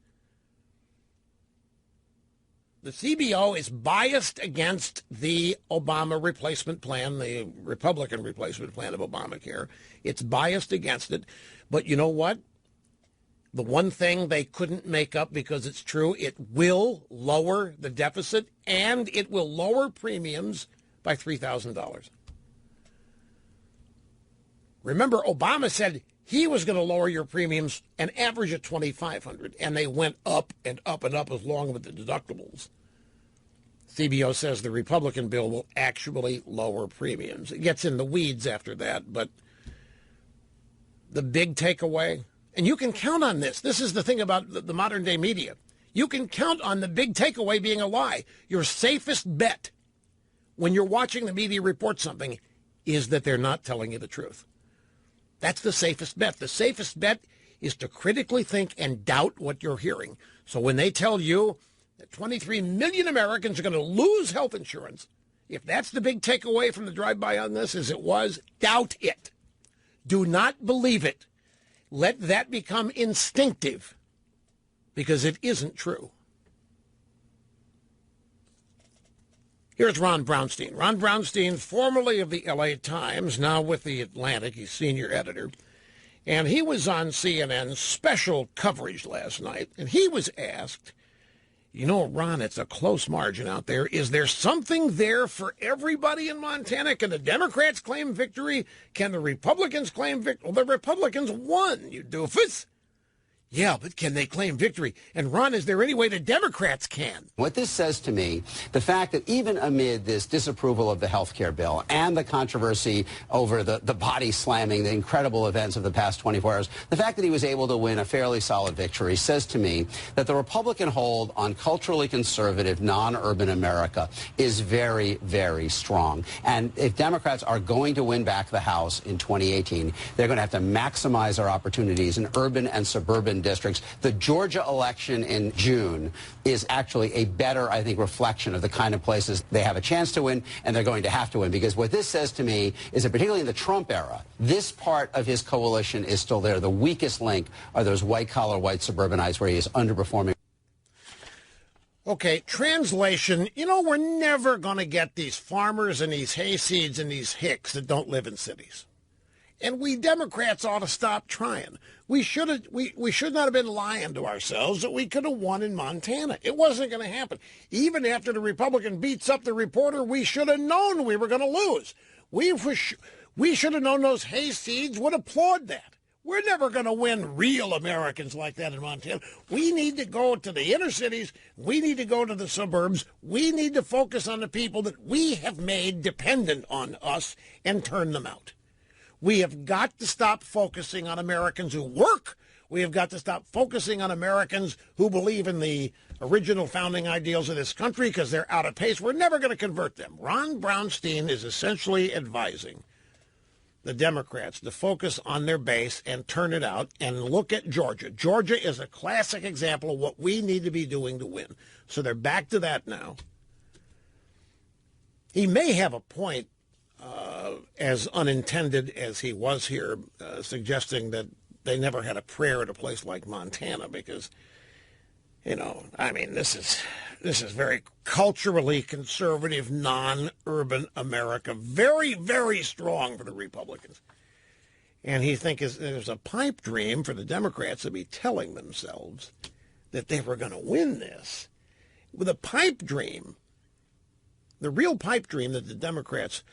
The CBO is biased against the Obama replacement plan, the Republican replacement plan of Obamacare. It's biased against it. But you know what? The one thing they couldn't make up, because it's true, it will lower the deficit and it will lower premiums by $3,000. Remember, Obama said he was going to lower your premiums an average of $2,500, and they went up and up and up along with the deductibles. CBO says the Republican bill will actually lower premiums. It gets in the weeds after that, but the big takeaway, and you can count on this. This is the thing about the modern day media. You can count on the big takeaway being a lie. Your safest bet when you're watching the media report something is that they're not telling you the truth. That's the safest bet. The safest bet is to critically think and doubt what you're hearing. So when they tell you that 23 million Americans are going to lose health insurance, if that's the big takeaway from the drive-by on this, as it was, doubt it. Do not believe it. Let that become instinctive, because it isn't true. Here's Ron Brownstein. Ron Brownstein, formerly of the L.A. Times, now with the Atlantic. He's senior editor. And he was on CNN's special coverage last night, and he was asked You know, Ron, it's a close margin out there. Is there something there for everybody in Montana? Can the Democrats claim victory? Can the Republicans claim victory? Well, the Republicans won, you doofus. Yeah, but can they claim victory? And, Ron, is there any way the Democrats can? What this says to me, the fact that even amid this disapproval of the health care bill and the controversy over the body slamming, the incredible events of the past 24 hours, the fact that he was able to win a fairly solid victory says to me that the Republican hold on culturally conservative, non-urban America is very, very strong. And if Democrats are going to win back the House in 2018, they're going to have to maximize our opportunities in urban and suburban districts. The Georgia election in June is actually a better, I think, reflection of the kind of places they have a chance to win and they're going to have to win. Because what this says to me is that particularly in the Trump era, this part of his coalition is still there. The weakest link are those white-collar, white suburbanites where he is underperforming. Okay, translation, you know, we're never going to get these farmers and these hayseeds and these hicks that don't live in cities. And we Democrats ought to stop trying. We should not have been lying to ourselves that we could have won in Montana. It wasn't going to happen. Even after the Republican beats up the reporter, we should have known we were going to lose. We should have known those hayseeds would applaud that. We're never going to win real Americans like that in Montana. We need to go to the inner cities. We need to go to the suburbs. We need to focus on the people that we have made dependent on us and turn them out. We have got to stop focusing on Americans who work. We have got to stop focusing on Americans who believe in the original founding ideals of this country because they're out of pace. We're never going to convert them. Ron Brownstein is essentially advising the Democrats to focus on their base and turn it out and look at Georgia. Georgia is a classic example of what we need to be doing to win. So they're back to that now. He may have a point, as unintended as he was here, suggesting that they never had a prayer at a place like Montana because, you know, I mean, this is very culturally conservative, non-urban America, very, very strong for the Republicans. And he thinks there's a pipe dream for the Democrats to be telling themselves that they were going to win this. With a pipe dream, the real pipe dream that the Democrats,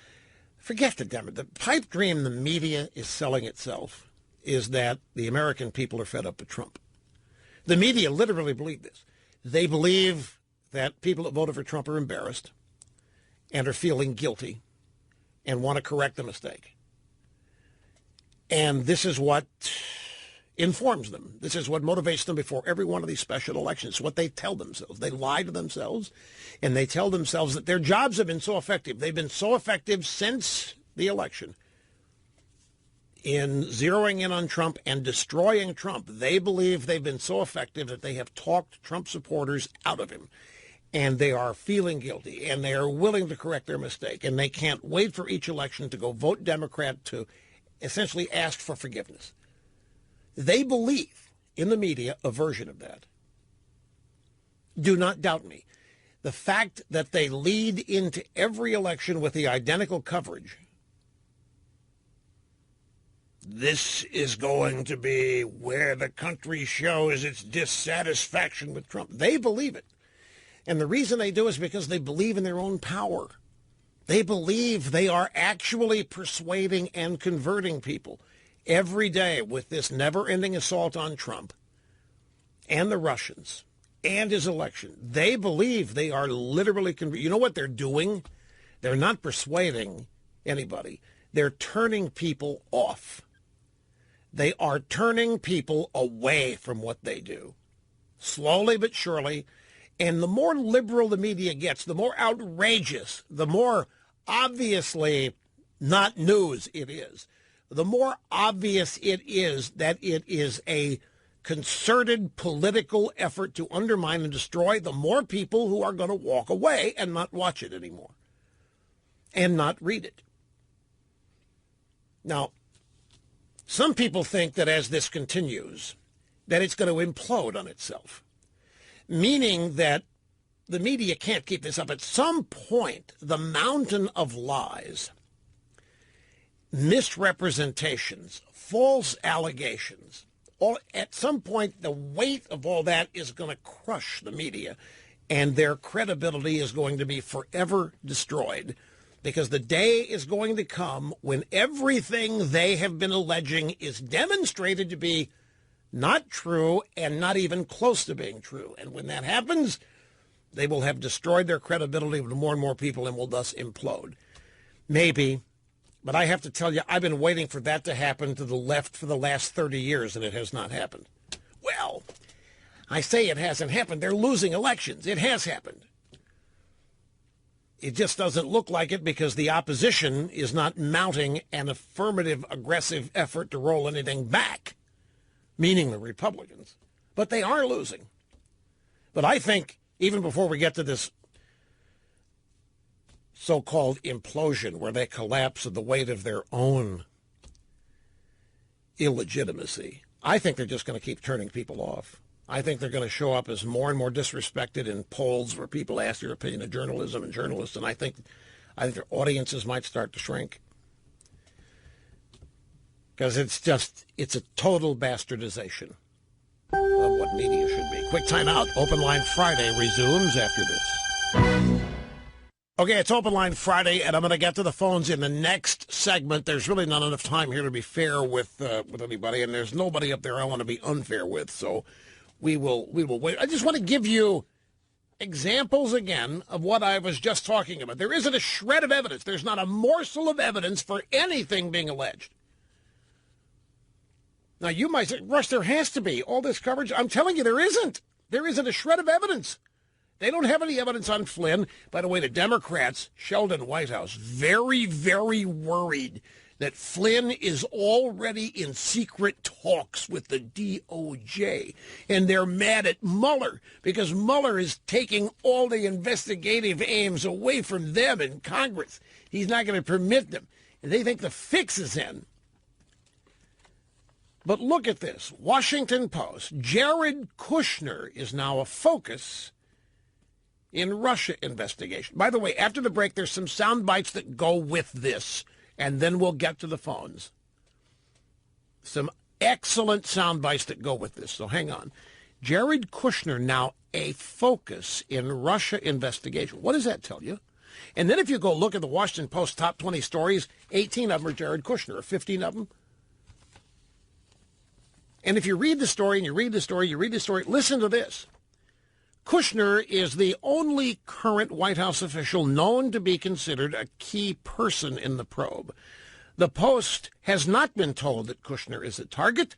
forget the pipe dream the media is selling itself is that the American people are fed up with Trump. The media literally believe this. They believe that people that voted for Trump are embarrassed and are feeling guilty and want to correct the mistake. And this is what informs them. This is what motivates them before every one of these special elections. It's what they tell themselves. They lie to themselves, and they tell themselves that their jobs have been so effective. They've been so effective since the election in zeroing in on Trump and destroying Trump. They believe they've been so effective that they have talked Trump supporters out of him. And they are feeling guilty, and they are willing to correct their mistake. And they can't wait for each election to go vote Democrat to essentially ask for forgiveness. They believe in the media a version of that. Do not doubt me. The fact that they lead into every election with the identical coverage, this is going to be where the country shows its dissatisfaction with Trump. They believe it. And the reason they do is because they believe in their own power. They believe they are actually persuading and converting people every day with this never-ending assault on Trump and the Russians and his election. They believe they are literally you know what they're doing? They're not persuading anybody. They're turning people off. They are turning people away from what they do, slowly but surely. And the more liberal the media gets, the more outrageous, the more obviously not news it is, the more obvious it is that it is a concerted political effort to undermine and destroy, the more people who are going to walk away and not watch it anymore and not read it. Now, some people think that as this continues, that it's going to implode on itself, meaning that the media can't keep this up. At some point, the mountain of lies, misrepresentations, false allegations, at some point, the weight of all that is going to crush the media, and their credibility is going to be forever destroyed, because the day is going to come when everything they have been alleging is demonstrated to be not true and not even close to being true. And when that happens, they will have destroyed their credibility with more and more people and will thus implode. Maybe, but I have to tell you, I've been waiting for that to happen to the left for the last 30 years, and it has not happened. Well, I say it hasn't happened. They're losing elections. It has happened. It just doesn't look like it because the opposition is not mounting an affirmative, aggressive effort to roll anything back, meaning the Republicans. But they are losing. But I think, even before we get to this so-called implosion where they collapse at the weight of their own illegitimacy, I think they're just going to keep turning people off. I think they're going to show up as more and more disrespected in polls where people ask your opinion of journalism and journalists, and I think their audiences might start to shrink. Because it's a total bastardization of what media should be. Quick time out. Open Line Friday resumes after this. Okay, it's Open Line Friday, and I'm going to get to the phones in the next segment. There's really not enough time here to be fair with anybody, and there's nobody up there I want to be unfair with, so we will wait. I just want to give you examples again of what I was just talking about. There isn't a shred of evidence. There's not a morsel of evidence for anything being alleged. Now, you might say, Rush, there has to be all this coverage. I'm telling you, there isn't. There isn't a shred of evidence. They don't have any evidence on Flynn. By the way, the Democrats, Sheldon Whitehouse, very, very worried that Flynn is already in secret talks with the DOJ. And they're mad at Mueller because Mueller is taking all the investigative aims away from them in Congress. He's not going to permit them. And they think the fix is in. But look at this. Washington Post. Jared Kushner is now a focus in Russia investigation. By the way, after the break, there's some sound bites that go with this, and then we'll get to the phones. Some excellent sound bites that go with this, so hang on. Jared Kushner now a focus in Russia investigation. What does that tell you? And then if you go look at the Washington Post top 20 stories, 18 of them are Jared Kushner, or 15 of them. And if you read the story, and you read the story, listen to this. Kushner is the only current White House official known to be considered a key person in the probe. The Post has not been told that Kushner is a target.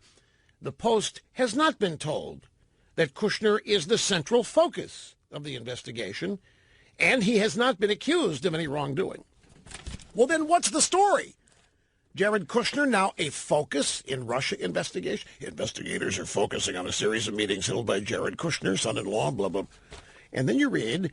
The Post has not been told that Kushner is the central focus of the investigation, and he has not been accused of any wrongdoing. Well, then what's the story? Jared Kushner now a focus in Russia investigation. Investigators are focusing on a series of meetings held by Jared Kushner, son-in-law, blah, blah. And then you read,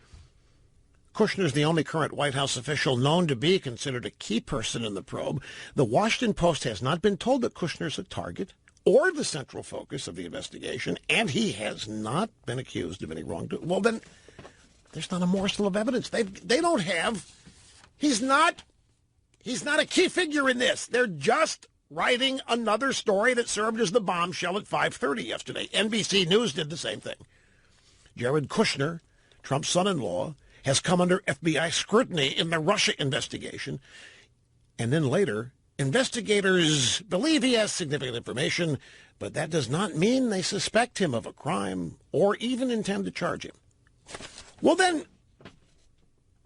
Kushner's the only current White House official known to be considered a key person in the probe. The Washington Post has not been told that Kushner's a target or the central focus of the investigation, and he has not been accused of any wrongdoing. Well, then, there's not a morsel of evidence. They don't have. He's not a key figure in this. They're just writing another story that served as the bombshell at 5:30 yesterday. NBC News did the same thing. Jared Kushner, Trump's son-in-law, has come under FBI scrutiny in the Russia investigation. And then later, investigators believe he has significant information, but that does not mean they suspect him of a crime or even intend to charge him. Well, then,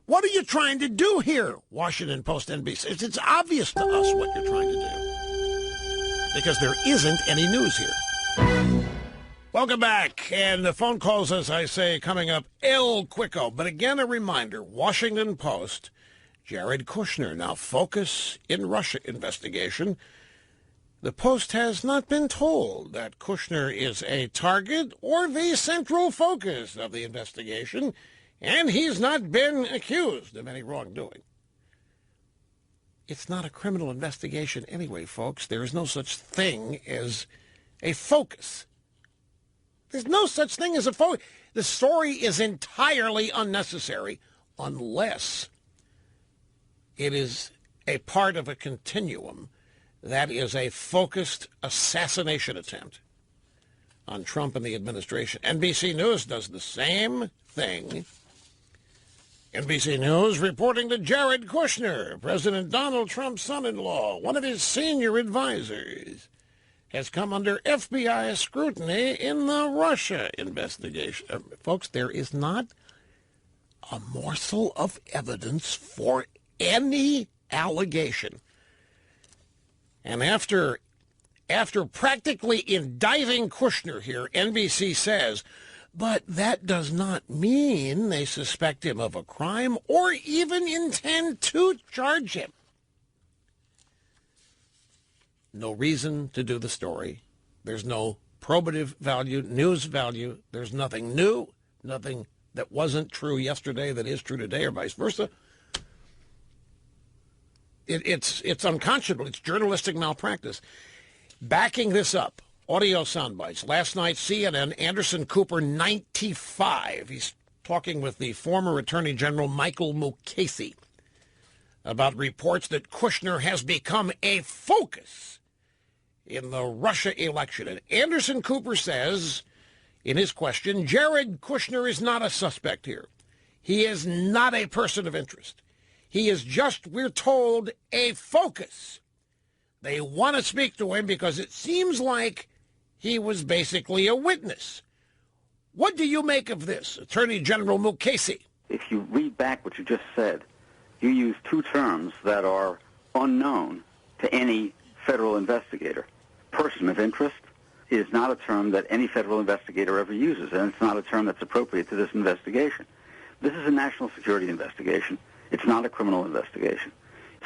what are you trying to do here, Washington Post, NBC? It's obvious to us what you're trying to do, because there isn't any news here. Welcome back, and the phone calls, as I say, coming up El Quico. But again, a reminder, Washington Post, Jared Kushner, now focus in Russia investigation. The Post has not been told that Kushner is a target or the central focus of the investigation, and he's not been accused of any wrongdoing. It's not a criminal investigation anyway, folks. There is no such thing as a focus. There's no such thing as a focus. The story is entirely unnecessary unless it is a part of a continuum that is a focused assassination attempt on Trump and the administration. NBC News does the same thing. thing. NBC News reporting that Jared Kushner, President Donald Trump's son-in-law, one of his senior advisors, has come under FBI scrutiny in the Russia investigation. Folks, there is not a morsel of evidence for any allegation. And after practically indicting Kushner here, NBC says, but that does not mean they suspect him of a crime or even intend to charge him. No reason to do the story. There's no probative value, news value. There's nothing new, nothing that wasn't true yesterday that is true today, or vice versa. It's unconscionable. It's journalistic malpractice. Backing this up, audio soundbites. Last night, CNN, Anderson Cooper, 95. He's talking with the former Attorney General Michael Mukasey about reports that Kushner has become a focus in the Russia election. And Anderson Cooper says, in his question, Jared Kushner is not a suspect here. He is not a person of interest. He is just, we're told, a focus. They want to speak to him because it seems like he was basically a witness. What do you make of this, Attorney General Mukasey? If you read back what you just said, you use two terms that are unknown to any federal investigator. Person of interest is not a term that any federal investigator ever uses, and it's not a term that's appropriate to this investigation. This is a national security investigation. It's not a criminal investigation.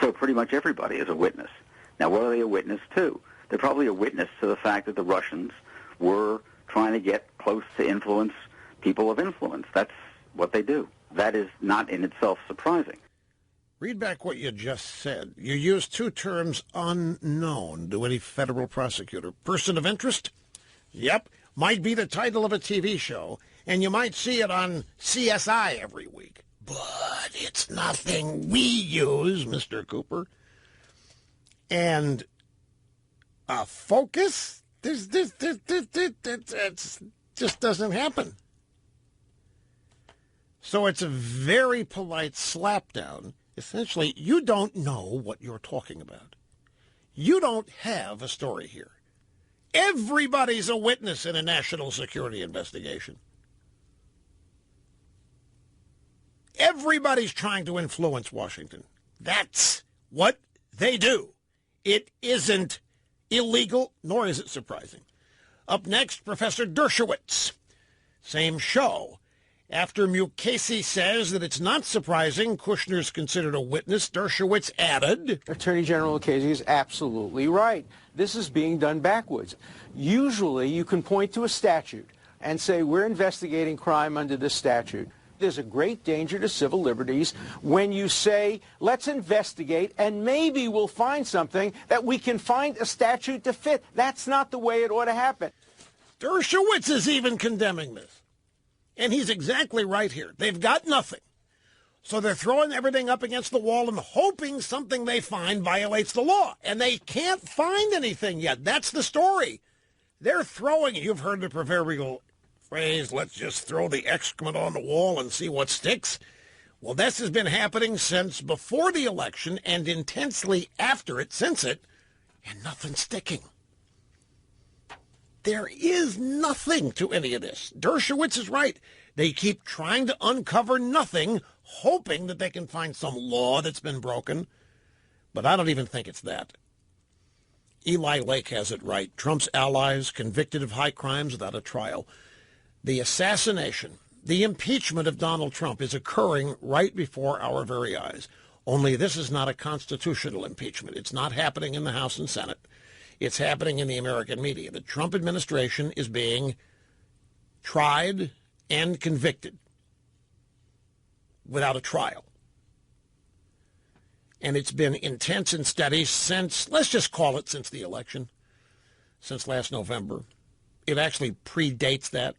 So pretty much everybody is a witness. Now, what are they a witness to? They're probably a witness to the fact that the Russians were trying to get close to influence people of influence. That's what they do. That is not in itself surprising. Read back what you just said. You used two terms unknown to any federal prosecutor. Person of interest? Yep. Might be the title of a TV show, and you might see it on CSI every week. But it's nothing we use, Mr. Cooper. And a focus? This just doesn't happen. So it's a very polite slapdown. Essentially, you don't know what you're talking about. You don't have a story here. Everybody's a witness in a national security investigation. Everybody's trying to influence Washington. That's what they do. It isn't illegal, nor is it surprising. Up next, Professor Dershowitz. Same show. After Mukasey says that it's not surprising Kushner's considered a witness, Dershowitz added, Attorney General Mukasey is absolutely right. This is being done backwards. Usually you can point to a statute and say we're investigating crime under this statute. There's a great danger to civil liberties when you say, let's investigate and maybe we'll find something that we can find a statute to fit. That's not the way it ought to happen. Dershowitz is even condemning this. And he's exactly right here. They've got nothing. So they're throwing everything up against the wall and hoping something they find violates the law. And they can't find anything yet. That's the story. They're throwing, you've heard the proverbial phrase, let's just throw the excrement on the wall and see what sticks. Well, this has been happening since before the election and intensely after it, since it, and nothing's sticking. There is nothing to any of this. Dershowitz is right. They keep trying to uncover nothing, hoping that they can find some law that's been broken. But I don't even think it's that. Eli Lake has it right. Trump's allies convicted of high crimes without a trial. The assassination, the impeachment of Donald Trump is occurring right before our very eyes. Only this is not a constitutional impeachment. It's not happening in the House and Senate. It's happening in the American media. The Trump administration is being tried and convicted without a trial. And it's been intense and steady since, let's just call it since the election, since last November. It actually predates that.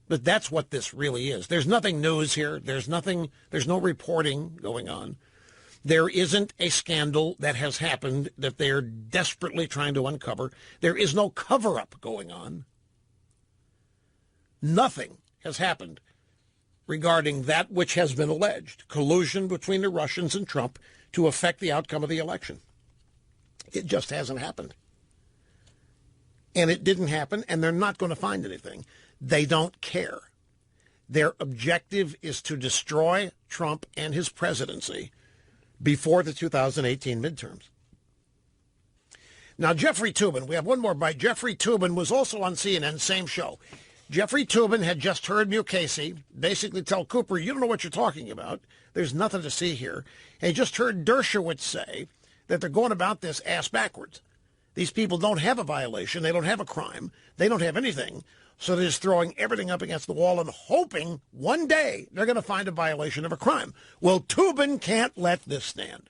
But that's what this really is. There's nothing news here. There's no reporting going on. There isn't a scandal that has happened that they're desperately trying to uncover. There is no cover-up going on. Nothing has happened regarding that which has been alleged, collusion between the Russians and Trump to affect the outcome of the election. It just hasn't happened. And it didn't happen, and they're not going to find anything. They don't care. Their objective is to destroy Trump and his presidency before the 2018 midterms. Now, Jeffrey Toobin, we have one more bite. Jeffrey Toobin was also on CNN, same show. Jeffrey Toobin had just heard Mukasey basically tell Cooper, you don't know what you're talking about. There's nothing to see here. And he just heard Dershowitz say that they're going about this ass backwards. These people don't have a violation. They don't have a crime. They don't have anything. So they're just throwing everything up against the wall and hoping one day they're going to find a violation of a crime. Well, Toobin can't let this stand.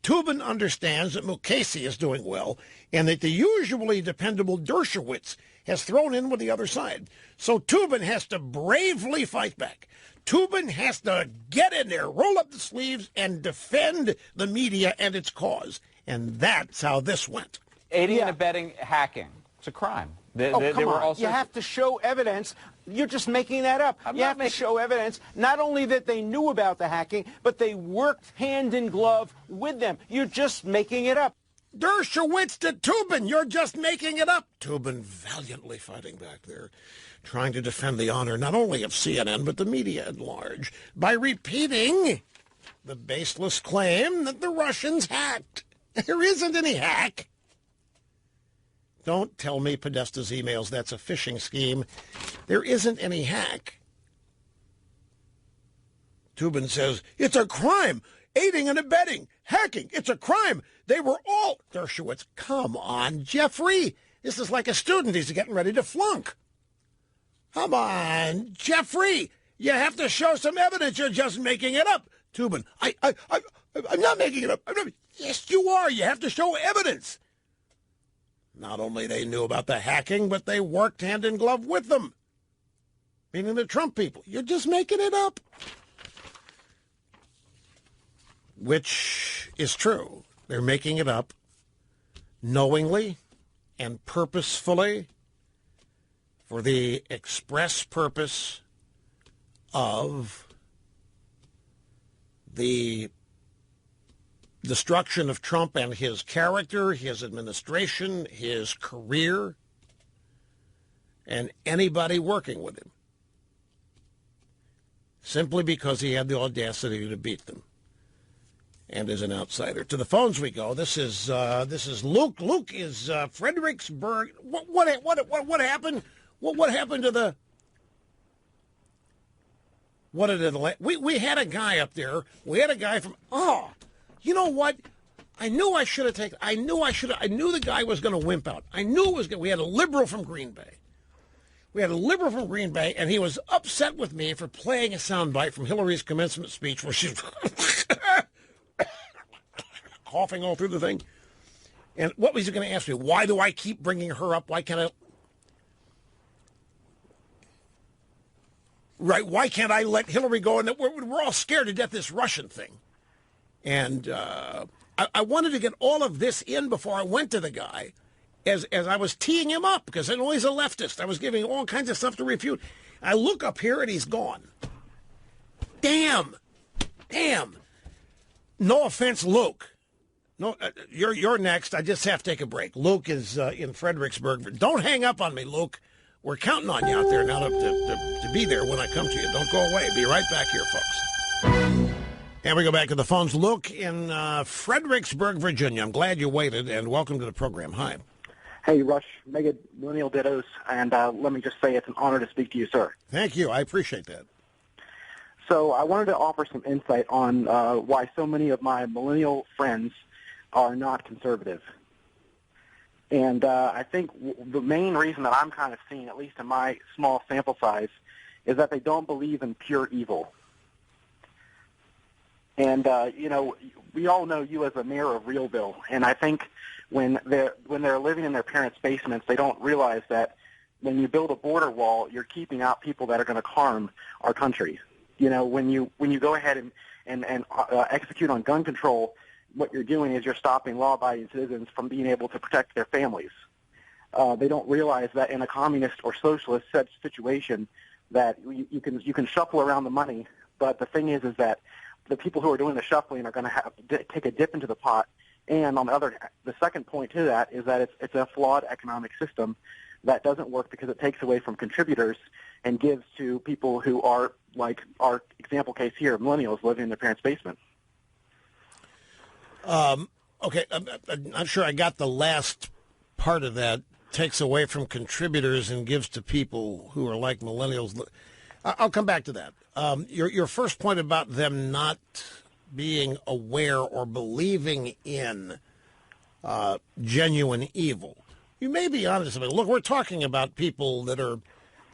Toobin understands that Mukasey is doing well and that the usually dependable Dershowitz has thrown in with the other side. So Toobin has to bravely fight back. Toobin has to get in there, roll up the sleeves, and defend the media and its cause. And that's how this went. Aiding and abetting hacking. It's a crime. Come on. You have to show evidence. You're just making that up. You have to show evidence, not only that they knew about the hacking, but they worked hand in glove with them. You're just making it up. Dershowitz to Toobin, you're just making it up. Toobin valiantly fighting back there, trying to defend the honor not only of CNN, but the media at large, by repeating the baseless claim that the Russians hacked. There isn't any hack. Don't tell me Podesta's emails, that's a phishing scheme. There isn't any hack. Toobin says, it's a crime. Aiding and abetting. Hacking. It's a crime. They were all... Dershowitz, come on, Jeffrey. This is like a student. He's getting ready to flunk. Come on, Jeffrey. You have to show some evidence. You're just making it up. Toobin, I'm not making it up. Yes, you are. You have to show evidence. Not only they knew about the hacking, but they worked hand in glove with them. Meaning the Trump people. You're just making it up. Which is true. They're making it up knowingly and purposefully for the express purpose of the destruction of Trump and his character, his administration, his career, and anybody working with him, simply because he had the audacity to beat them and is an outsider. To the phones we go. This is Luke. Luke is Fredericksburg. What happened? What happened to the? What did it? We had a guy up there. We had a guy from. Oh, you know what? I knew I should have taken. I knew the guy was going to wimp out. I knew it was going. We had a liberal from Green Bay. And he was upset with me for playing a soundbite from Hillary's commencement speech where she's coughing all through the thing. And what was he going to ask me? Why do I keep bringing her up? Why can't I? Right? Why can't I let Hillary go? And we're all scared to death this Russian thing. And I wanted to get all of this in before I went to the guy as I was teeing him up, because I know he's a leftist. I was giving all kinds of stuff to refute. I look up here and he's gone. Damn. No offense, Luke. No, you're next. I just have to take a break. Luke is in Fredericksburg. Don't hang up on me, Luke. We're counting on you out there now to be there when I come to you. Don't go away. Be right back here, folks. And we go back to the phones. Luke in Fredericksburg, Virginia. I'm glad you waited, and welcome to the program. Hi. Hey, Rush, Mega Millennial Dittos, and let me just say it's an honor to speak to you, sir. Thank you. I appreciate that. So I wanted to offer some insight on why so many of my millennial friends are not conservative. And I think the main reason that I'm kind of seeing, at least in my small sample size, is that they don't believe in pure evil. And, we all know you as a mayor of Realville, and I think when they're living in their parents' basements, they don't realize that when you build a border wall, you're keeping out people that are going to harm our country. You know, when you go ahead and execute on gun control, what you're doing is you're stopping law-abiding citizens from being able to protect their families. They don't realize that in a communist or socialist situation, that you can shuffle around the money, but the thing is that the people who are doing the shuffling are going to have to take a dip into the pot. And on the second point to that is that it's a flawed economic system that doesn't work because it takes away from contributors and gives to people who are, like our example case here, millennials living in their parents' basement. Okay, I'm not sure I got the last part of that. Takes away from contributors and gives to people who are like millennials. I'll come back to that. Your first point about them not being aware or believing in genuine evil. You may be honest about it. Look, we're talking about people that are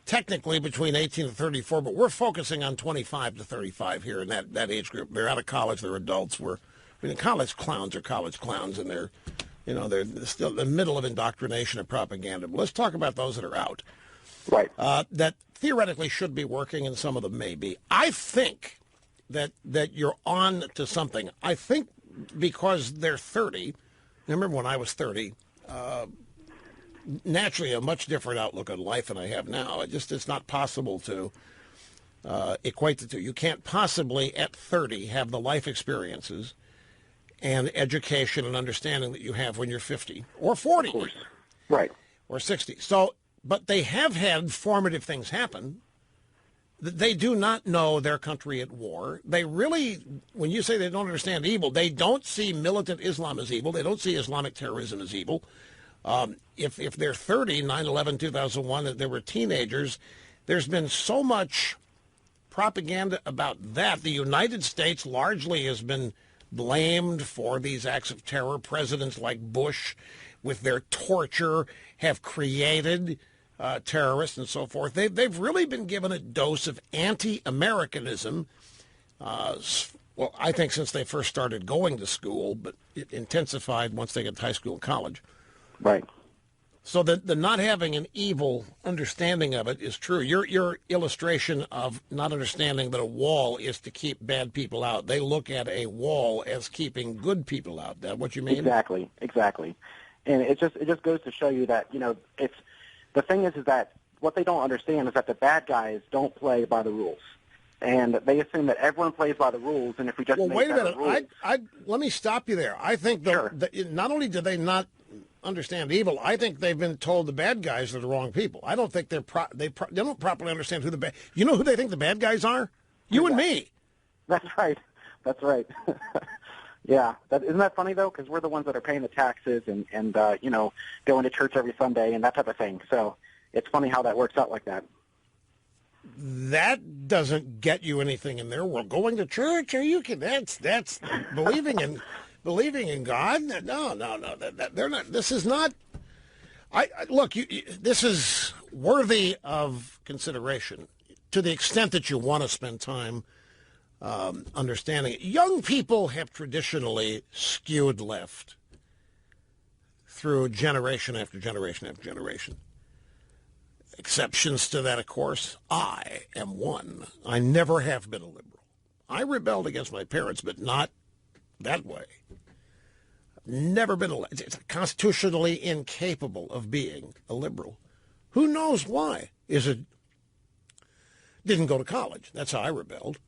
technically between 18 and 34, but we're focusing on 25 to 35 here in that age group. They're out of college. They're adults. College clowns are college clowns, and they're still in the middle of indoctrination and propaganda. But let's talk about those that are out. Right. That theoretically should be working, and some of them may be. I think that you're on to something. I think because they're 30. I remember when I was 30, naturally a much different outlook on life than I have now. It's not possible to equate the two. You can't possibly, at 30, have the life experiences and education and understanding that you have when you're 50 or 40. Of course. Right. Or 60. So, but they have had formative things happen. They do not know their country at war. They really, when you say they don't understand evil, they don't see militant Islam as evil. They don't see Islamic terrorism as evil. If they're 30, 9/11, 2001, they were teenagers, there's been so much propaganda about that. The United States largely has been blamed for these acts of terror. Presidents like Bush, with their torture, have created terrorists and so forth. They've really been given a dose of anti-Americanism, well, I think since they first started going to school, but it intensified once they get to high school and college. Right. So the not having an evil understanding of it is true. Your illustration of not understanding that a wall is to keep bad people out. They look at a wall as keeping good people out. That what you mean? Exactly. And it just goes to show you that, it's the thing is that what they don't understand is that the bad guys don't play by the rules. And they assume that everyone plays by the rules, and if we just wait a minute. Rules, let me stop you there. I think not only do they not understand evil, I think they've been told the bad guys are the wrong people. I don't think they don't properly understand who the bad. You know who they think the bad guys are? You and me. That's right. Yeah, isn't that funny though? Because we're the ones that are paying the taxes and going to church every Sunday and that type of thing. So it's funny how that works out like that. That doesn't get you anything in their world. Going to church? Are you kidding? That's believing in God. No. They're not. This is not. Look. This is worthy of consideration to the extent that you want to spend time understanding it. Young people have traditionally skewed left through generation after generation after generation. Exceptions to that, of course. I am one. I never have been a liberal. I rebelled against my parents, but not that way. Never been it's constitutionally incapable of being a liberal. Who knows why? Didn't go to college. That's how I rebelled.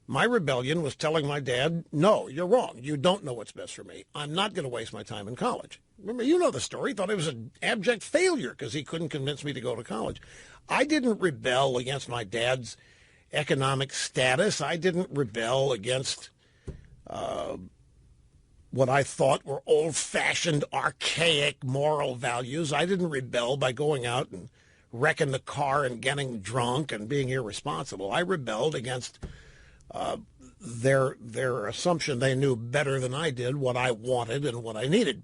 My rebellion was telling my dad, no, you're wrong. You don't know what's best for me. I'm not going to waste my time in college. Remember, you know the story. He thought I was an abject failure because he couldn't convince me to go to college. I didn't rebel against my dad's economic status. I didn't rebel against what I thought were old-fashioned, archaic moral values. I didn't rebel by going out and wrecking the car and getting drunk and being irresponsible. I rebelled against their assumption they knew better than I did what I wanted and what I needed.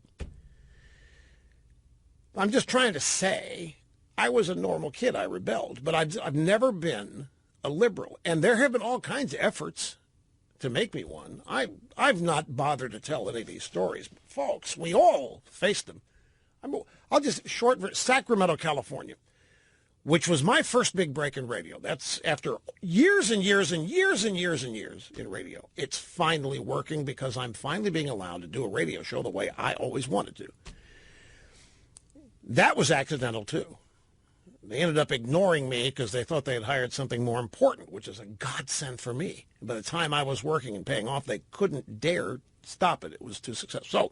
I'm just trying to say I was a normal kid. I rebelled, but I've never been a liberal, and there have been all kinds of efforts to make me one. I've not bothered to tell any of these stories, but folks. We all faced them. I'll just Sacramento, California, which was my first big break in radio. That's after years and years and years and years and years in radio. It's finally working because I'm finally being allowed to do a radio show the way I always wanted to. That was accidental, too. They ended up ignoring me because they thought they had hired something more important, which is a godsend for me. By the time I was working and paying off, they couldn't dare stop it. It was too successful. So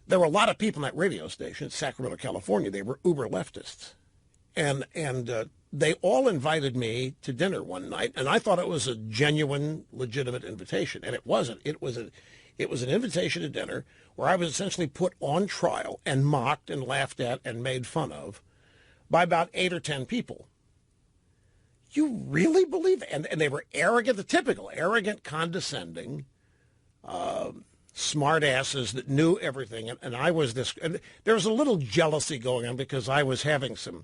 there were a lot of people in that radio station in Sacramento, California. They were uber leftists. And they all invited me to dinner one night, and I thought it was a genuine, legitimate invitation, and it wasn't. It was an invitation to dinner where I was essentially put on trial and mocked and laughed at and made fun of by about 8 or 10 people. You really believe it? And they were arrogant, the typical arrogant, condescending, smart asses that knew everything, and I was this. And there was a little jealousy going on because I was having some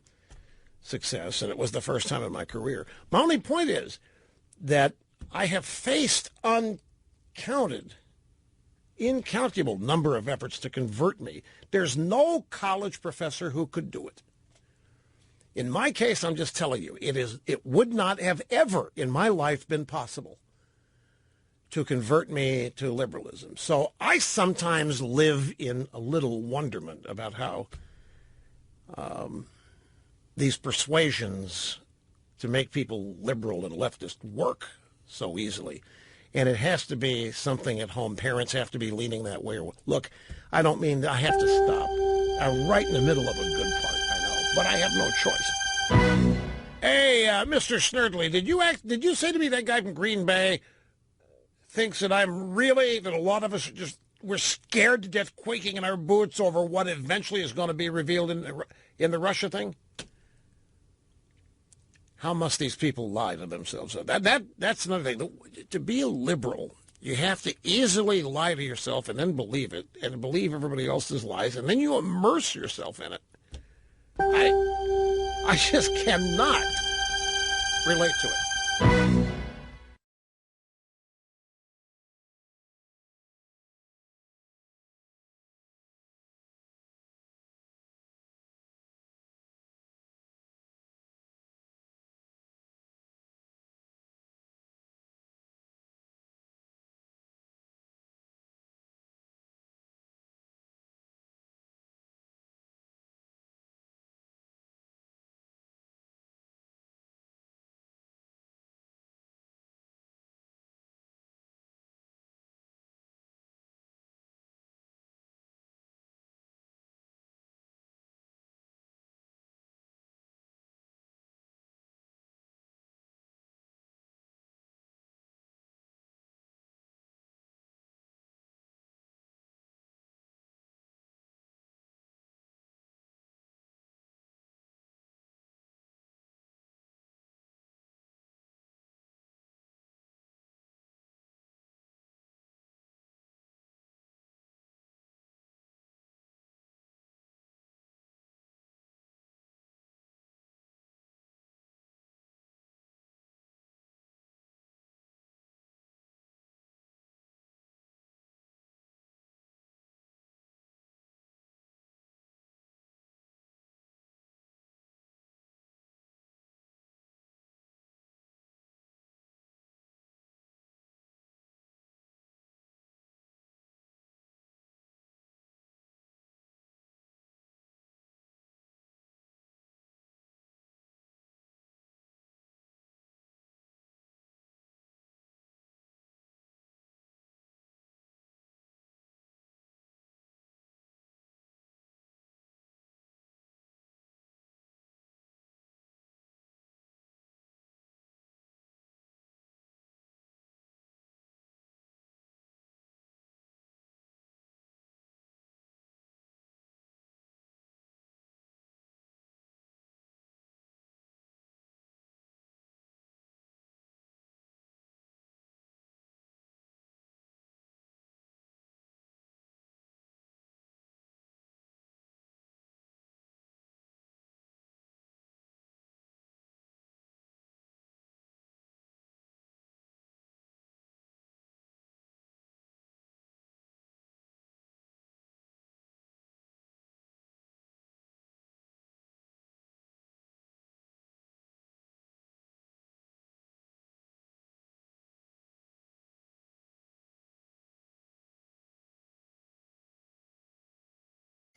success, and it was the first time in my career. My only point is that I have faced incalculable number of efforts to convert me. There's no college professor who could do it. In my case, I'm just telling you, it would not have ever in my life been possible to convert me to liberalism. So I sometimes live in a little wonderment about how these persuasions to make people liberal and leftist work so easily. And it has to be something at home. Parents have to be leaning that way. Look, I don't mean that I have to stop. I'm right in the middle of a good part, I know, but I have no choice. Hey, Mr. Snerdley, did you say to me that guy from Green Bay thinks that that a lot of us we're scared to death, quaking in our boots over what eventually is going to be revealed in the Russia thing? How must these people lie to themselves? That's another thing. To be a liberal, you have to easily lie to yourself and then believe it, and believe everybody else's lies, and then you immerse yourself in it. I just cannot relate to it.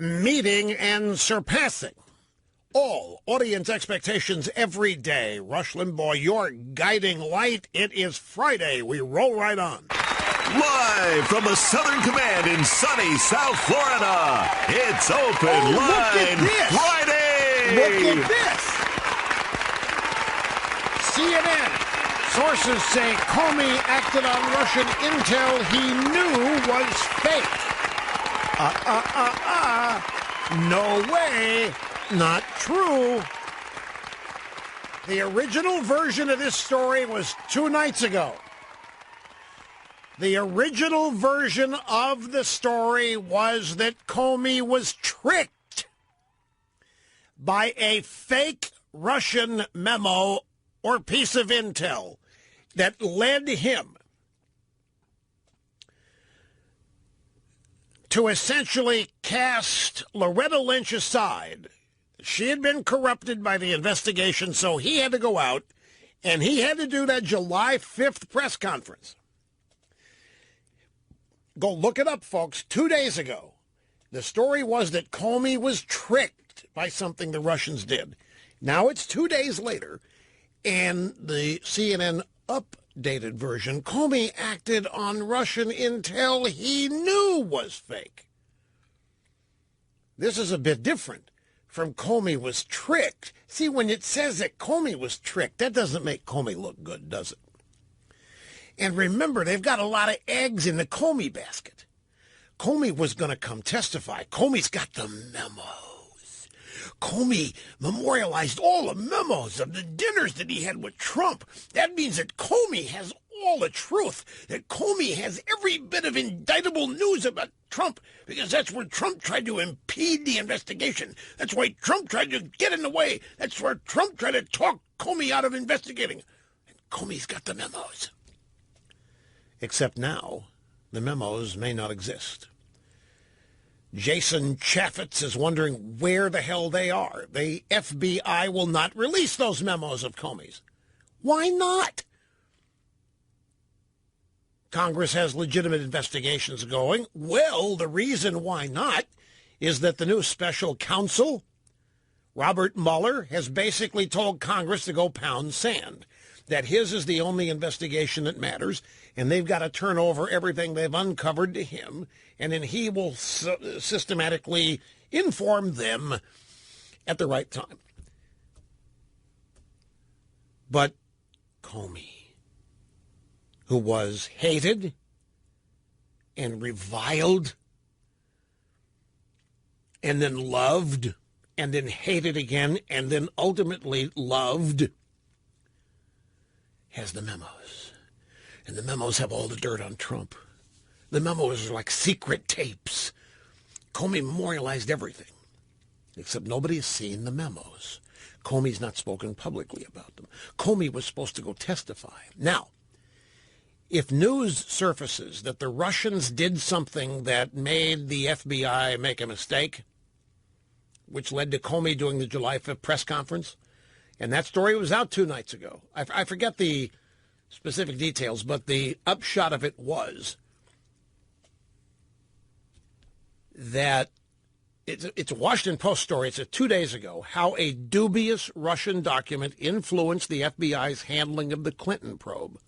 Meeting and surpassing all audience expectations every day. Rush Limbaugh, your guiding light. It is Friday. We roll right on. Live from the Southern Command in sunny South Florida, it's Open Line Friday! Look at this! CNN. Sources say Comey acted on Russian intel he knew was fake. No way. Not true. The original version of this story was 2 nights ago. The original version of the story was that Comey was tricked by a fake Russian memo or piece of intel that led him to essentially cast Loretta Lynch aside. She had been corrupted by the investigation, so he had to go out, and he had to do that July 5th press conference. Go look it up, folks. 2 days ago, the story was that Comey was tricked by something the Russians did. Now it's 2 days later, and the CNN updated version, Comey acted on Russian intel he knew was fake. This is a bit different from Comey was tricked. See, when it says that Comey was tricked, that doesn't make Comey look good, does it? And remember, they've got a lot of eggs in the Comey basket. Comey was going to come testify. Comey's got the memos. Comey memorialized all the memos of the dinners that he had with Trump. That means that Comey has all the truth, that Comey has every bit of indictable news about Trump, because that's where Trump tried to impede the investigation. That's why Trump tried to get in the way. That's where Trump tried to talk Comey out of investigating. And Comey's got the memos. Except now, the memos may not exist. Jason Chaffetz is wondering where the hell they are. The FBI will not release those memos of Comey's. Why not? Congress has legitimate investigations going. Well, the reason why not is that the new special counsel, Robert Mueller, has basically told Congress to go pound sand, that his is the only investigation that matters, and they've got to turn over everything they've uncovered to him, and then he will systematically inform them at the right time. But Comey, who was hated and reviled and then loved and then hated again and then ultimately loved, has the memos. And the memos have all the dirt on Trump. The memos are like secret tapes. Comey memorialized everything, except nobody's seen the memos. Comey's not spoken publicly about them. Comey was supposed to go testify. Now, if news surfaces that the Russians did something that made the FBI make a mistake, which led to Comey doing the July 5th press conference, and that story was out 2 nights ago. I forget the specific details, but the upshot of it was that it's a Washington Post story. It's 2 days ago, how a dubious Russian document influenced the FBI's handling of the Clinton probe.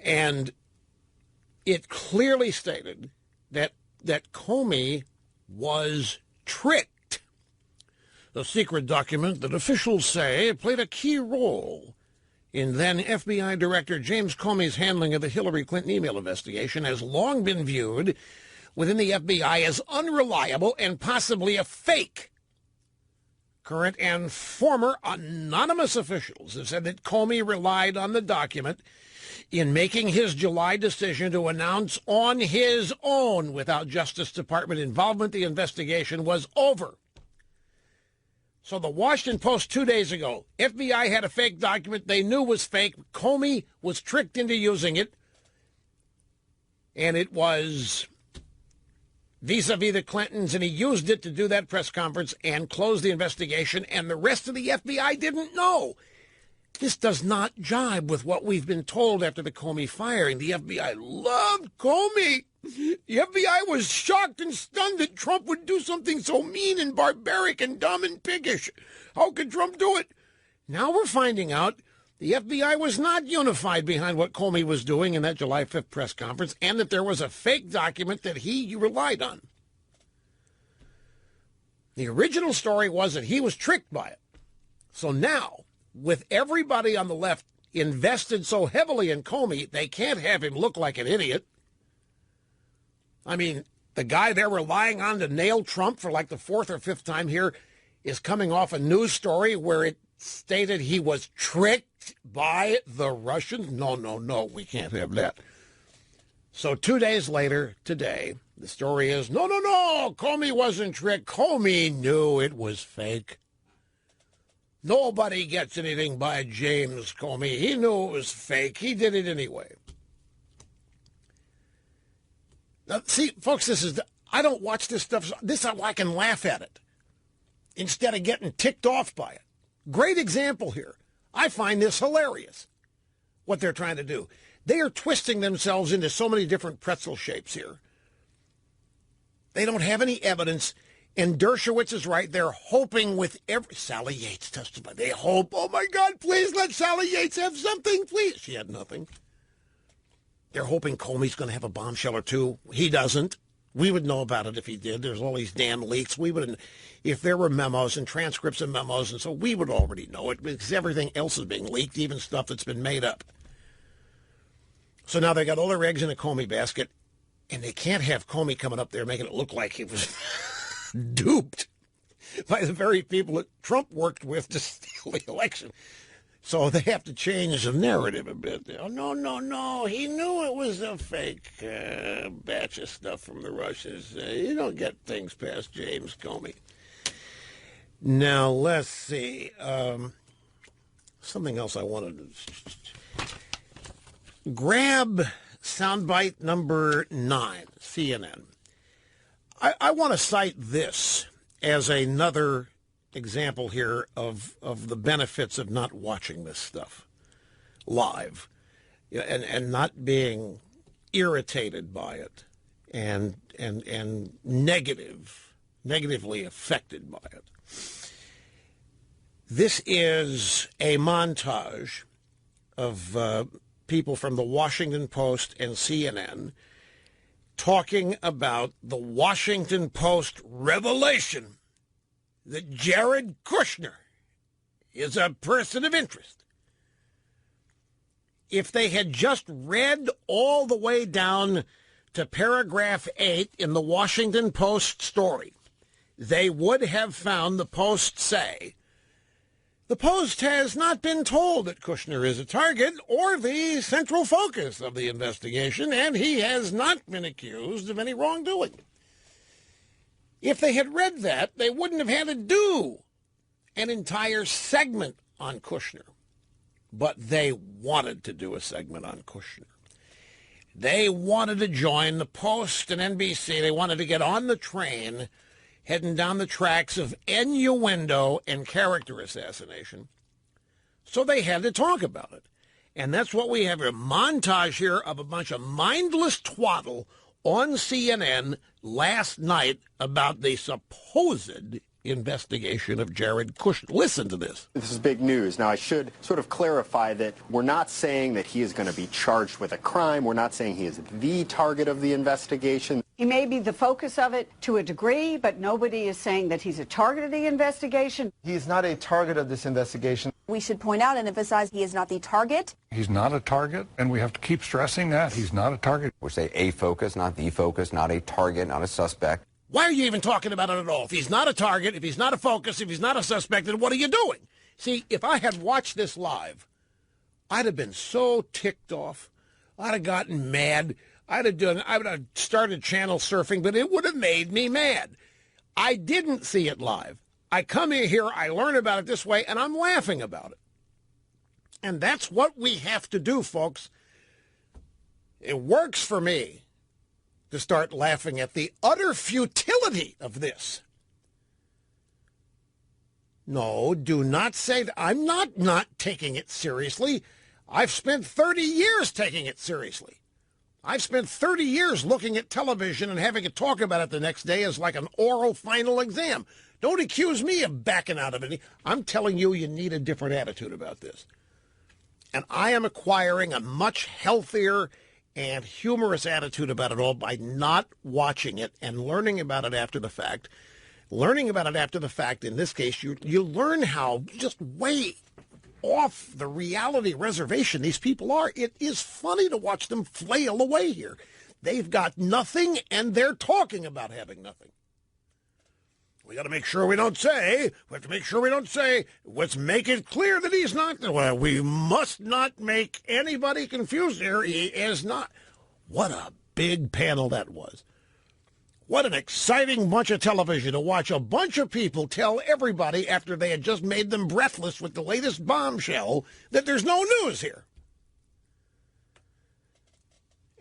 And it clearly stated that Comey was tricked. The secret document that officials say played a key role in then FBI Director James Comey's handling of the Hillary Clinton email investigation has long been viewed within the FBI as unreliable and possibly a fake. Current and former anonymous officials have said that Comey relied on the document in making his July decision to announce on his own, without Justice Department involvement, the investigation was over. So the Washington Post 2 days ago, FBI had a fake document they knew was fake. Comey was tricked into using it, and it was vis-a-vis the Clintons, and he used it to do that press conference and close the investigation, and the rest of the FBI didn't know. This does not jibe with what we've been told after the Comey firing. The FBI loved Comey. The FBI was shocked and stunned that Trump would do something so mean and barbaric and dumb and piggish. How could Trump do it? Now we're finding out the FBI was not unified behind what Comey was doing in that July 5th press conference, and that there was a fake document that he relied on. The original story was that he was tricked by it. So now, with everybody on the left invested so heavily in Comey, they can't have him look like an idiot. I mean, the guy they're relying on to nail Trump for like the fourth or fifth time here is coming off a news story where it stated he was tricked by the Russians. No, we can't have that. So 2 days later, today, the story is, no, Comey wasn't tricked. Comey knew it was fake. Nobody gets anything by James Comey. He knew it was fake. He did it anyway. Now, see, folks, I don't watch this stuff. I can laugh at it instead of getting ticked off by it. Great example here. I find this hilarious, what they're trying to do. They are twisting themselves into so many different pretzel shapes here. They don't have any evidence, and Dershowitz is right. They're hoping with Sally Yates testified. They hope, oh, my God, please let Sally Yates have something, please. She had nothing. They're hoping Comey's going to have a bombshell or two. He doesn't. We would know about it if he did. There's all these damn leaks. We would, if there were memos and transcripts of memos, and so we would already know it because everything else is being leaked, even stuff that's been made up. So now they got all their eggs in a Comey basket, and they can't have Comey coming up there making it look like he was duped by the very people that Trump worked with to steal the election. So they have to change the narrative a bit. Oh, no. He knew it was a fake batch of stuff from the Russians. You don't get things past James Comey. Now, let's see. Something else I wanted to grab. Soundbite number 9, CNN. I want to cite this as another example here of the benefits of not watching this stuff live and not being irritated by it and negatively affected by it. This is a montage of people from the Washington Post and CNN talking about the Washington Post revelation that Jared Kushner is a person of interest. If they had just read all the way down to paragraph 8 in the Washington Post story, they would have found the Post say, the Post has not been told that Kushner is a target or the central focus of the investigation, and he has not been accused of any wrongdoing. If they had read that, they wouldn't have had to do an entire segment on Kushner. But they wanted to do a segment on Kushner. They wanted to join the Post and NBC. They wanted to get on the train heading down the tracks of innuendo and character assassination. So they had to talk about it. And that's what we have, a montage here of a bunch of mindless twaddle on CNN last night about the supposed investigation of Jared Kushner. Listen to this. This is big news. Now, I should sort of clarify that we're not saying that he is going to be charged with a crime. We're not saying he is the target of the investigation. He may be the focus of it to a degree, but nobody is saying that he's a target of the investigation. He is not a target of this investigation. We should point out and emphasize he is not the target. He's not a target, and we have to keep stressing that. He's not a target. We say a focus, not the focus, not a target, not a suspect. Why are you even talking about it at all? If he's not a target, if he's not a focus, if he's not a suspect, then what are you doing? See, if I had watched this live, I'd have been so ticked off. I'd have gotten mad. I would have started channel surfing, but it would have made me mad. I didn't see it live. I come in here, I learn about it this way, and I'm laughing about it. And that's what we have to do, folks. It works for me to start laughing at the utter futility of this. No, do not say that. I'm not taking it seriously. I've spent 30 years taking it seriously. I've spent 30 years looking at television and having to talk about it the next day is like an oral final exam. Don't accuse me of backing out of it. I'm telling you, you need a different attitude about this. And I am acquiring a much healthier and humorous attitude about it all by not watching it and learning about it after the fact. Learning about it after the fact, in this case, you learn how just way off the reality reservation these people are. It is funny to watch them flail away here. They've got nothing, and they're talking about having nothing. We got to make sure we don't say, let's make it clear that he's not. Well, we must not make anybody confused here. He is not. What a big panel that was. What an exciting bunch of television to watch a bunch of people tell everybody after they had just made them breathless with the latest bombshell that there's no news here.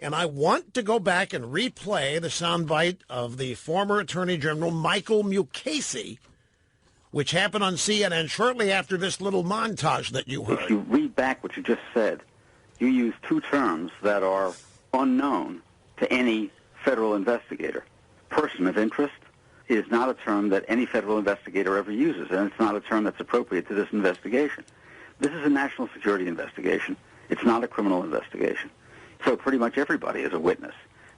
And I want to go back and replay the soundbite of the former Attorney General Michael Mukasey, which happened on CNN shortly after this little montage that you heard. If you read back what you just said, you use two terms that are unknown to any federal investigator. Person of interest is not a term that any federal investigator ever uses, and it's not a term that's appropriate to this investigation. This is a national security investigation. It's not a criminal investigation. So pretty much everybody is a witness.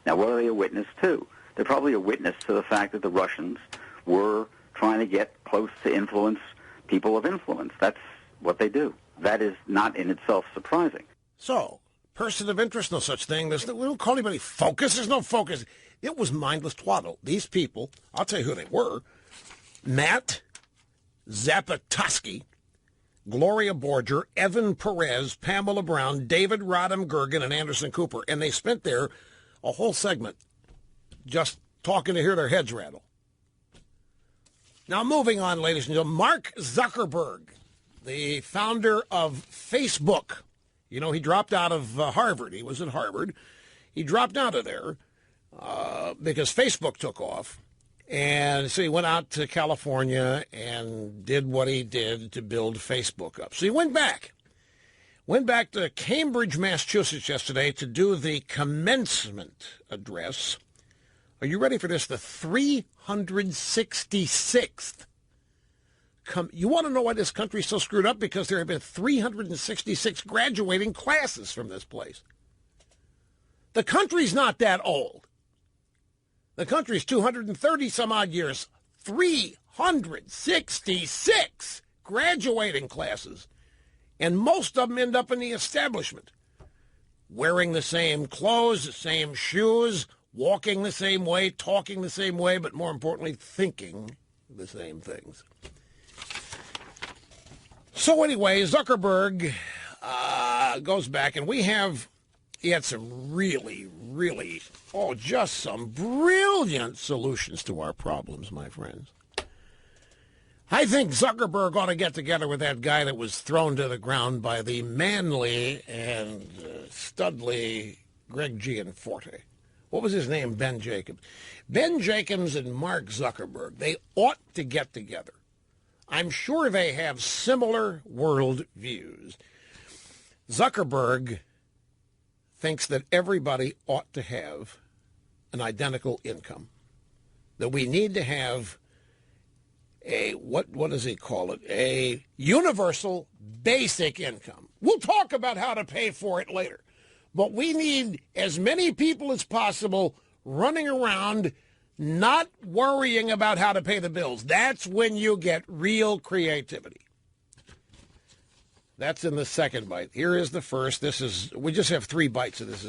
Now, what are they a witness to? They're probably a witness to the fact that the Russians were trying to get close to influence people of influence. That's what they do. That is not in itself surprising. So, person of interest, no such thing. We don't call anybody focus. There's no focus. It was mindless twaddle. These people, I'll tell you who they were. Matt Zapotosky, Gloria Borger, Evan Perez, Pamela Brown, David Rodham Gergen, and Anderson Cooper. And they spent there a whole segment just talking to hear their heads rattle. Now, moving on, ladies and gentlemen, Mark Zuckerberg, the founder of Facebook. You know, he dropped out of Harvard. He was at Harvard. He dropped out of there because Facebook took off. And so he went out to California and did what he did to build Facebook up. So he went back to Cambridge, Massachusetts yesterday to do the commencement address. Are you ready for this? The 366th. You want to know why this country's so screwed up? Because there have been 366 graduating classes from this place. The country's not that old. The country's 230 some odd years. 366 graduating classes. And most of them end up in the establishment. Wearing the same clothes, the same shoes, walking the same way, talking the same way, but more importantly, thinking the same things. So anyway, Zuckerberg goes back, and he had some really, just some brilliant solutions to our problems, my friends. I think Zuckerberg ought to get together with that guy that was thrown to the ground by the manly and studly Greg Gianforte. What was his name? Ben Jacobs. Ben Jacobs and Mark Zuckerberg, they ought to get together. I'm sure they have similar world views. Zuckerberg thinks that everybody ought to have an identical income, that we need to have a, what does he call it, a universal basic income. We'll talk about how to pay for it later, but we need as many people as possible running around not worrying about how to pay the bills. That's when you get real creativity. That's in the second bite. Here is the first. We just have 3 bites of this.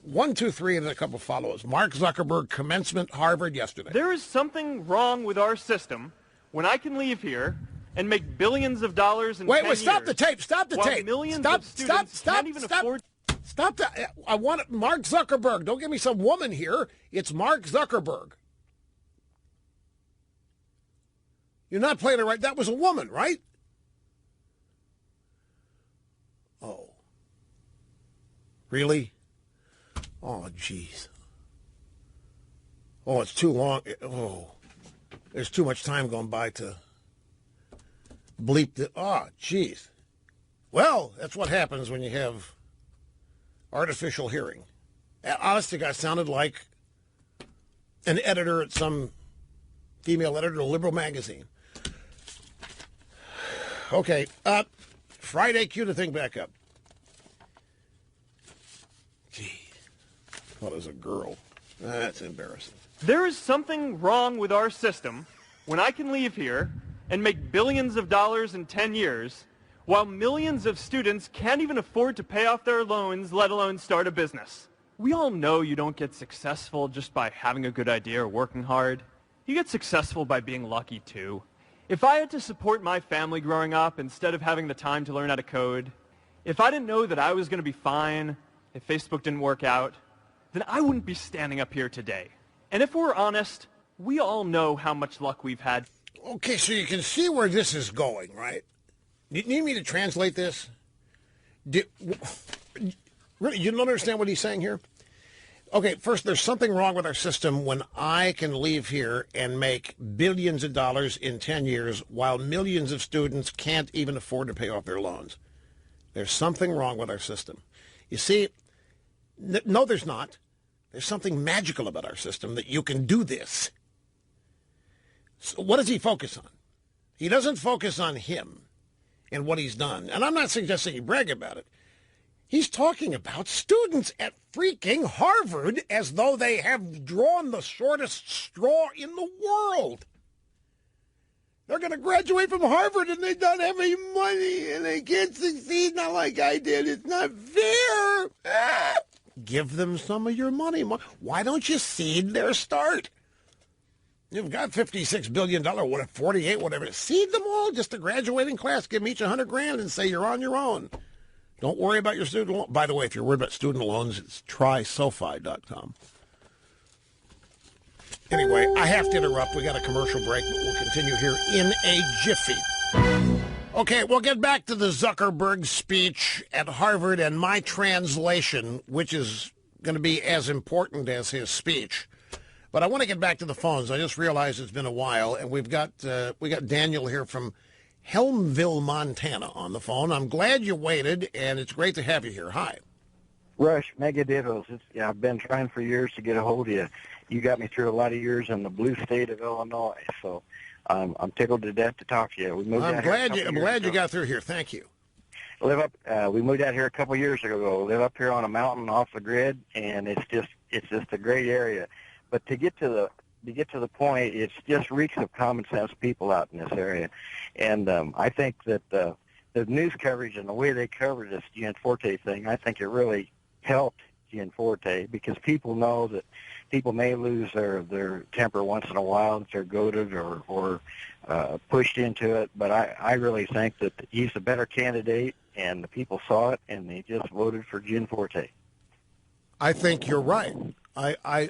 1, 2, 3, and a couple follow-ups. Mark Zuckerberg, commencement, Harvard yesterday. There is something wrong with our system when I can leave here and make billions of dollars in 10 years. Wait, stop the tape. Stop the tape. Millions of students can't even afford. Stop that. I want it. Mark Zuckerberg. Don't give me some woman here. It's Mark Zuckerberg. You're not playing it right. That was a woman, right? Oh. Really? Oh, jeez. Oh, it's too long. Oh. There's too much time going by to bleep the... Oh, jeez. Well, that's what happens when you have artificial hearing. Honest to God, sounded like an editor at some female editor at a liberal magazine. Okay, Friday, cue the thing back up. Gee, thought it was a girl. That's embarrassing. There is something wrong with our system when I can leave here and make billions of dollars in 10 years while millions of students can't even afford to pay off their loans, let alone start a business. We all know you don't get successful just by having a good idea or working hard. You get successful by being lucky too. If I had to support my family growing up instead of having the time to learn how to code, if I didn't know that I was going to be fine if Facebook didn't work out, then I wouldn't be standing up here today. And if we're honest, we all know how much luck we've had. Okay, so you can see where this is going, right? You need me to translate this? Really, you don't understand what he's saying here? Okay, first, there's something wrong with our system when I can leave here and make billions of dollars in 10 years while millions of students can't even afford to pay off their loans. There's something wrong with our system. You see, no, there's not. There's something magical about our system that you can do this. So what does he focus on? He doesn't focus on him and what he's done. And I'm not suggesting he brag about it. He's talking about students at freaking Harvard as though they have drawn the shortest straw in the world. They're going to graduate from Harvard and they don't have any money and they can't succeed, not like I did. It's not fair. Give them some of your money. Why don't you seed their start? You've got $56 billion, 48, whatever. Seed them all, just a graduating class. Give them each $100,000 and say you're on your own. Don't worry about your student loan. By the way, if you're worried about student loans, it's trysofi.com. Anyway, I have to interrupt. We got a commercial break, but we'll continue here in a jiffy. Okay, we'll get back to the Zuckerberg speech at Harvard and my translation, which is going to be as important as his speech. But I want to get back to the phones. I just realized it's been a while, and we got Daniel here from Helmville, Montana on the phone. I'm glad you waited, and it's great to have you here. Hi. Rush, mega dittos. I've been trying for years to get a hold of you. You got me through a lot of years in the blue state of Illinois, so I'm tickled to death to talk to you. I'm glad you got through here. Thank you. We moved out here a couple years ago. Live up here on a mountain off the grid, and it's just a great area. But to get to the point, it just reeks of common sense people out in this area. And I think that the news coverage and the way they covered this Gianforte thing, I think it really helped Gianforte because people know that people may lose their temper once in a while if they're goaded or pushed into it. But I really think that he's a better candidate, and the people saw it, and they just voted for Gianforte. I think you're right. I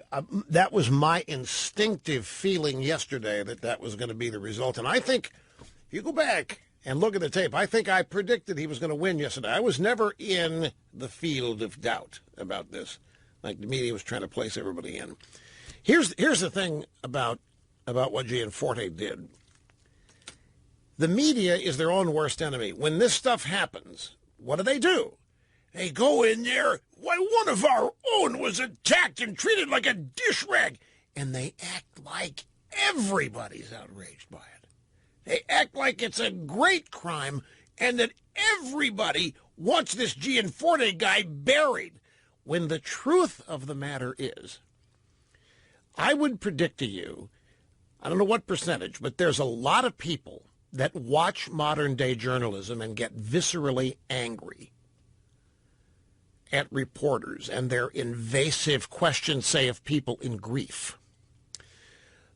that was my instinctive feeling yesterday that was going to be the result. And I think if you go back and look at the tape, I think I predicted he was going to win yesterday. I was never in the field of doubt about this, like the media was trying to place everybody in. Here's the thing about what Gianforte did. The media is their own worst enemy. When this stuff happens, what do? They go in there, why, one of our own was attacked and treated like a dish rag. And they act like everybody's outraged by it. They act like it's a great crime and that everybody wants this Gianforte guy buried. When the truth of the matter is, I would predict to you, I don't know what percentage, but there's a lot of people that watch modern-day journalism and get viscerally angry at reporters and their invasive questions, say, of people in grief,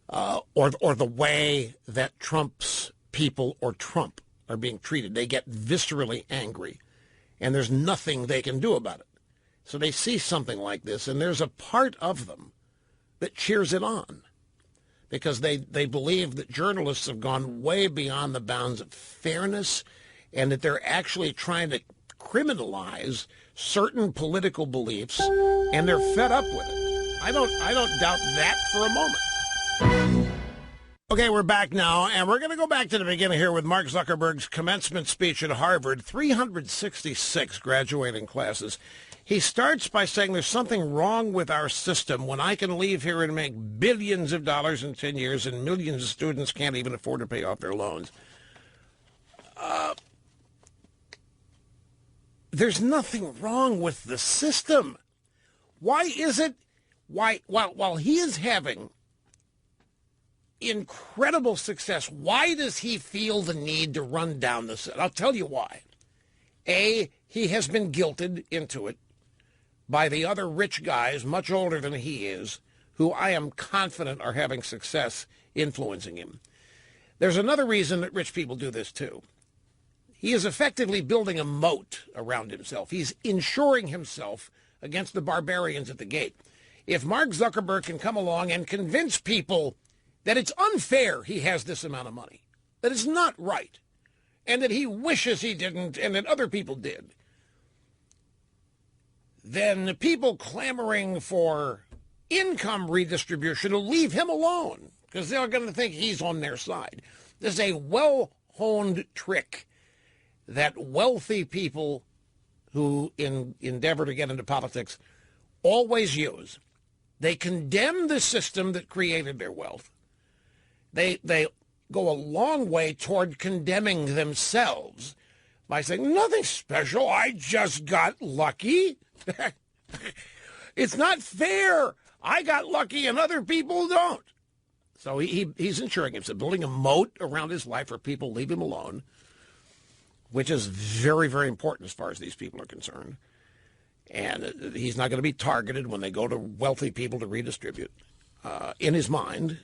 or the way that Trump's people or Trump are being treated. They get viscerally angry, and there's nothing they can do about it. So they see something like this, and there's a part of them that cheers it on because they believe that journalists have gone way beyond the bounds of fairness and that they're actually trying to criminalize certain political beliefs, and they're fed up with it. I don't doubt that for a moment. Okay, we're back now, and we're going to go back to the beginning here with Mark Zuckerberg's commencement speech at Harvard. 366 graduating classes. He starts by saying there's something wrong with our system when I can leave here and make billions of dollars in 10 years and millions of students can't even afford to pay off their loans. There's nothing wrong with the system. Why is it, while he is having incredible success, why does he feel the need to run down the system? I'll tell you why. A, he has been guilted into it by the other rich guys, much older than he is, who I am confident are having success influencing him. There's another reason that rich people do this, too. He is effectively building a moat around himself. He's insuring himself against the barbarians at the gate. If Mark Zuckerberg can come along and convince people that it's unfair he has this amount of money, that it's not right, and that he wishes he didn't, and that other people did, then the people clamoring for income redistribution will leave him alone because they're going to think he's on their side. This is a well-honed trick that wealthy people who endeavor to get into politics always use. They condemn the system that created their wealth. They go a long way toward condemning themselves by saying, nothing special, I just got lucky. It's not fair. I got lucky and other people don't. So he's insuring himself, building a moat around his life where people leave him alone, which is very, very important as far as these people are concerned. And he's not going to be targeted when they go to wealthy people to redistribute, in his mind.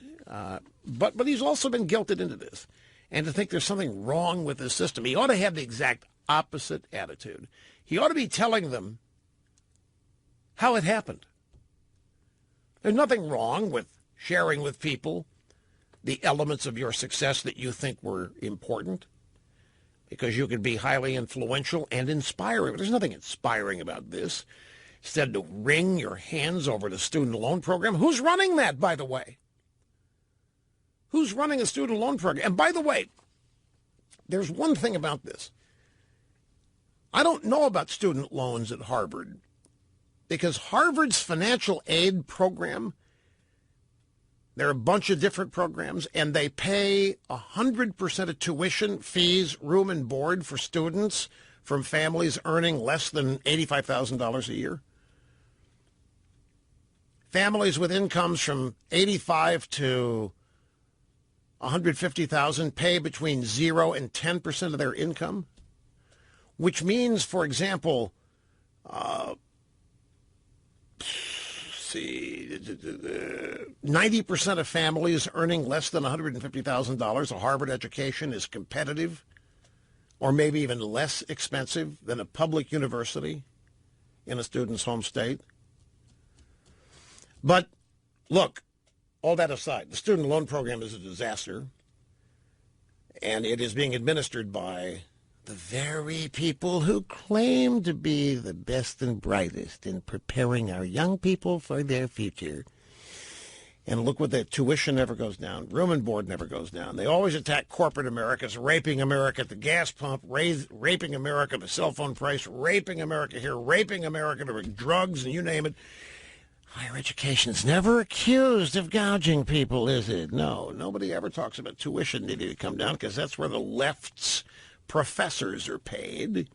But he's also been guilted into this. And to think there's something wrong with the system, he ought to have the exact opposite attitude. He ought to be telling them how it happened. There's nothing wrong with sharing with people the elements of your success that you think were important, because you can be highly influential and inspiring. There's nothing inspiring about this. Instead, to wring your hands over the student loan program. Who's running that, by the way? Who's running a student loan program? And by the way, there's one thing about this. I don't know about student loans at Harvard, because Harvard's financial aid program, there are a bunch of different programs, and they pay 100% of tuition, fees, room and board for students from families earning less than $85,000 a year. Families with incomes from $85,000 to $150,000 pay between 0 and 10% of their income, which means, for example, 90% of families earning less than $150,000, a Harvard education is competitive or maybe even less expensive than a public university in a student's home state. But look, all that aside, the student loan program is a disaster, and it is being administered by the very people who claim to be the best and brightest in preparing our young people for their future. And look what the tuition never goes down. Room and board never goes down. They always attack corporate America, raping America at the gas pump, raping America at the cell phone price, raping America here, raping America to drugs, and you name it. Higher education is never accused of gouging people, is it? No, nobody ever talks about tuition needing to come down because that's where the left's professors are paid.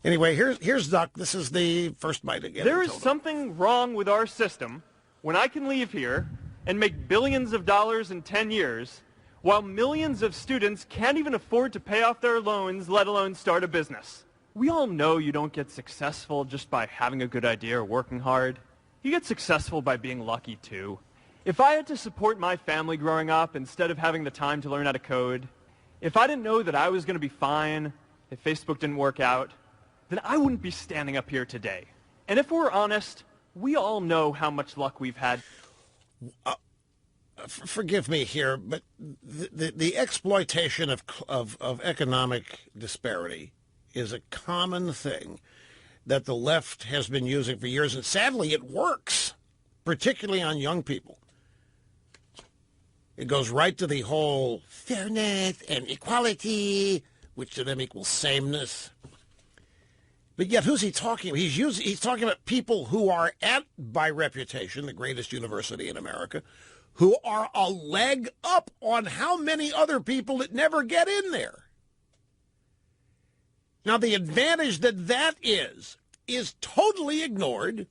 Anyway, here's Duck. This is the first bite again. There is something wrong with our system when I can leave here and make billions of dollars in 10 years while millions of students can't even afford to pay off their loans, let alone start a business. We all know you don't get successful just by having a good idea or working hard. You get successful by being lucky, too. If I had to support my family growing up instead of having the time to learn how to code, if I didn't know that I was going to be fine if Facebook didn't work out, then I wouldn't be standing up here today. And if we're honest, we all know how much luck we've had. Forgive me here, but the exploitation of economic disparity is a common thing that the left has been using for years, and sadly it works, particularly on young people. It goes right to the whole fairness and equality, which to them equals sameness. But yet, who's he talking about? He's talking about people who are at, by reputation, the greatest university in America, who are a leg up on how many other people that never get in there. Now, the advantage that is totally ignored,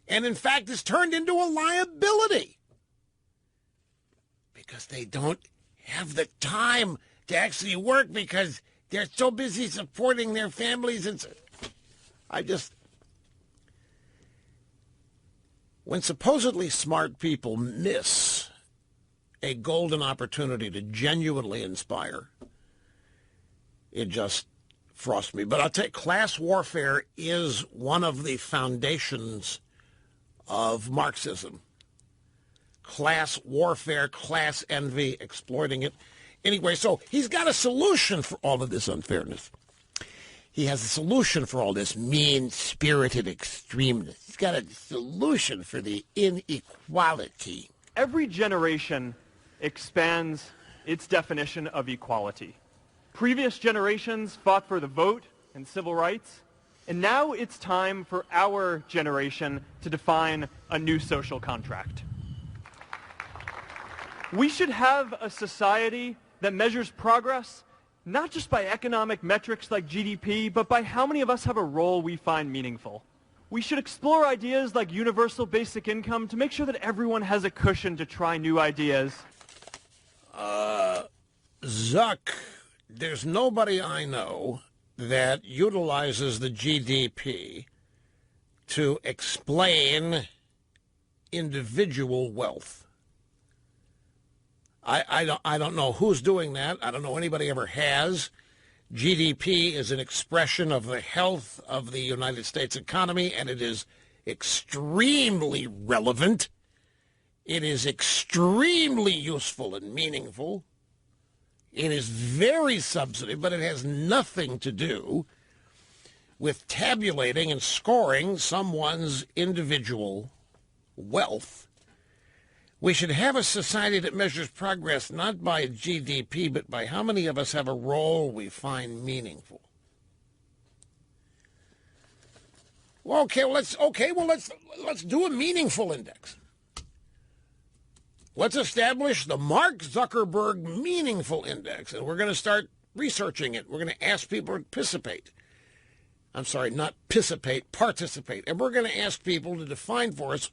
and in fact is turned into a liability because they don't have the time to actually work because they're so busy supporting their families. And when supposedly smart people miss a golden opportunity to genuinely inspire, it just frosts me. But I'll tell you, class warfare is one of the foundations of Marxism. Class warfare, class envy, exploiting it. Anyway, so he's got a solution for all of this unfairness. He has a solution for all this mean-spirited extremeness. He's got a solution for the inequality. Every generation expands its definition of equality. Previous generations fought for the vote and civil rights, and now it's time for our generation to define a new social contract. We should have a society that measures progress not just by economic metrics like GDP, but by how many of us have a role we find meaningful. We should explore ideas like universal basic income to make sure that everyone has a cushion to try new ideas. Zuck, there's nobody I know that utilizes the GDP to explain individual wealth. I don't know who's doing that. I don't know anybody ever has. GDP is an expression of the health of the United States economy, and it is extremely relevant. It is extremely useful and meaningful. It is very substantive, but it has nothing to do with tabulating and scoring someone's individual wealth. We should have a society that measures progress not by GDP, but by how many of us have a role we find meaningful. Let's do a meaningful index. Let's establish the Mark Zuckerberg Meaningful Index, and we're going to start researching it. We're going to ask people to participate. I'm sorry, not participate. And we're going to ask people to define for us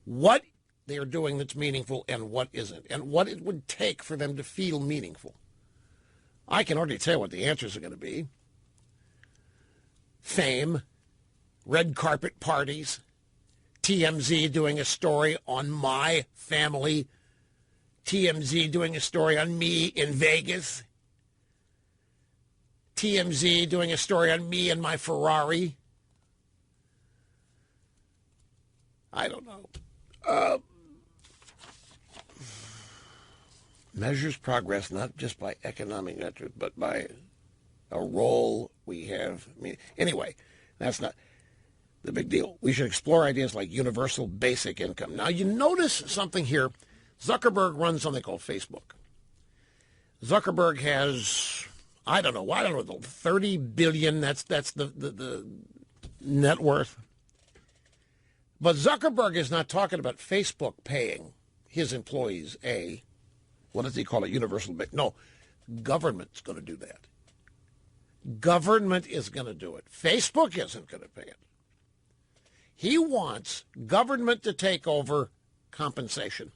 what they are doing that's meaningful and what isn't, and what it would take for them to feel meaningful. I can already tell what the answers are going to be. Fame, red carpet parties, TMZ doing a story on my family, TMZ doing a story on me in Vegas, TMZ doing a story on me and my Ferrari. I don't know. Measures progress not just by economic metrics, but by a role we have. Anyway, that's not the big deal. We should explore ideas like universal basic income. Now, you notice something here. Zuckerberg runs something called Facebook. Zuckerberg has, I don't know, 30 billion. That's the net worth. But Zuckerberg is not talking about Facebook paying his employees what does he call it? Universal basic. No, government's going to do that. Government is going to do it. Facebook isn't going to pay it. He wants government to take over compensation.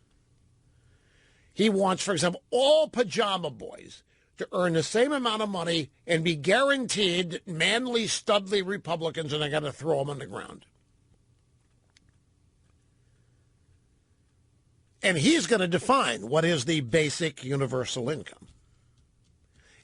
He wants, for example, all pajama boys to earn the same amount of money and be guaranteed that manly, studly Republicans are not going to throw them on the ground. And he's going to define what is the basic universal income.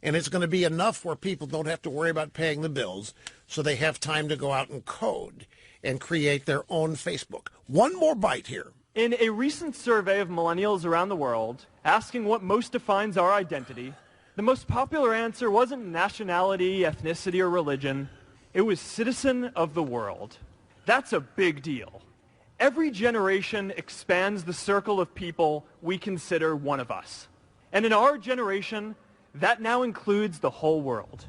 And it's going to be enough where people don't have to worry about paying the bills, so they have time to go out and code and create their own Facebook. One more bite here. In a recent survey of millennials around the world, asking what most defines our identity, the most popular answer wasn't nationality, ethnicity, or religion. It was citizen of the world. That's a big deal. Every generation expands the circle of people we consider one of us. And in our generation, that now includes the whole world.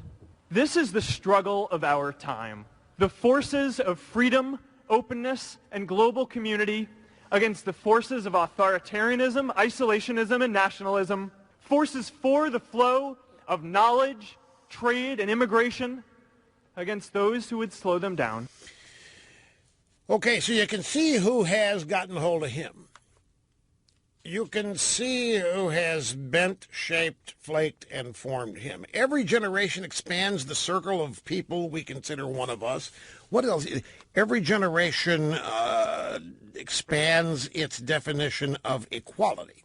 This is the struggle of our time. The forces of freedom, openness, and global community against the forces of authoritarianism, isolationism, and nationalism. Forces for the flow of knowledge, trade, and immigration against those who would slow them down. Okay, so you can see who has gotten hold of him. You can see who has bent, shaped, flaked, and formed him. Every generation expands the circle of people we consider one of us. What else? Every generation expands its definition of equality.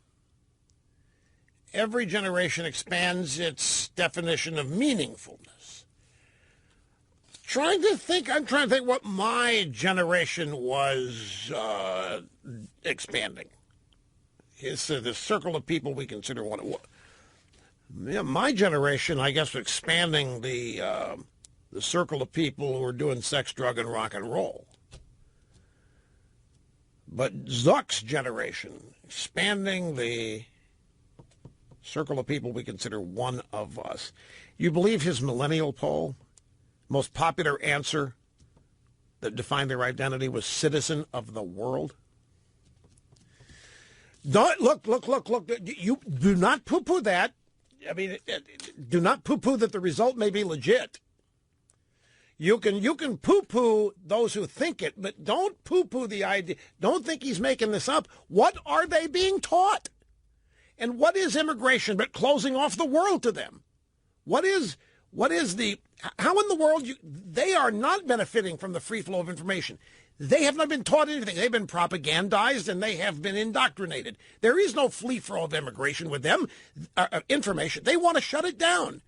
Every generation expands its definition of meaningfulness. I'm trying to think what my generation was expanding. It's the circle of people we consider one. Yeah, my generation, I guess, was expanding the circle of people who are doing sex, drug, and rock and roll. But Zuck's generation, expanding the circle of people we consider one of us. You believe his millennial poll? Most popular answer that defined their identity was citizen of the world. Don't, look. You do not poo-poo that. I mean, do not poo-poo that the result may be legit. You can poo-poo those who think it, but don't poo-poo the idea. Don't think he's making this up. What are they being taught? And what is immigration but closing off the world to them? How in the world, they are not benefiting from the free flow of information. They have not been taught anything. They've been propagandized and they have been indoctrinated. There is no free flow of immigration with them, information. They want to shut it down.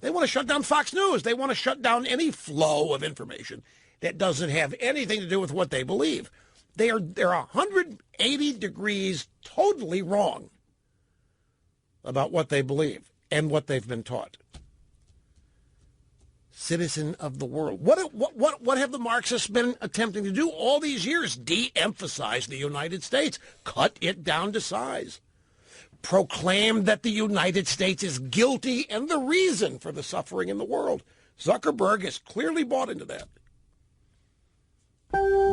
They want to shut down Fox News. They want to shut down any flow of information that doesn't have anything to do with what they believe. They're 180 degrees totally wrong about what they believe and what they've been taught. Citizen of the world. What have the Marxists been attempting to do all these years? De-emphasize the United States. Cut it down to size. Proclaim that the United States is guilty and the reason for the suffering in the world. Zuckerberg has clearly bought into that.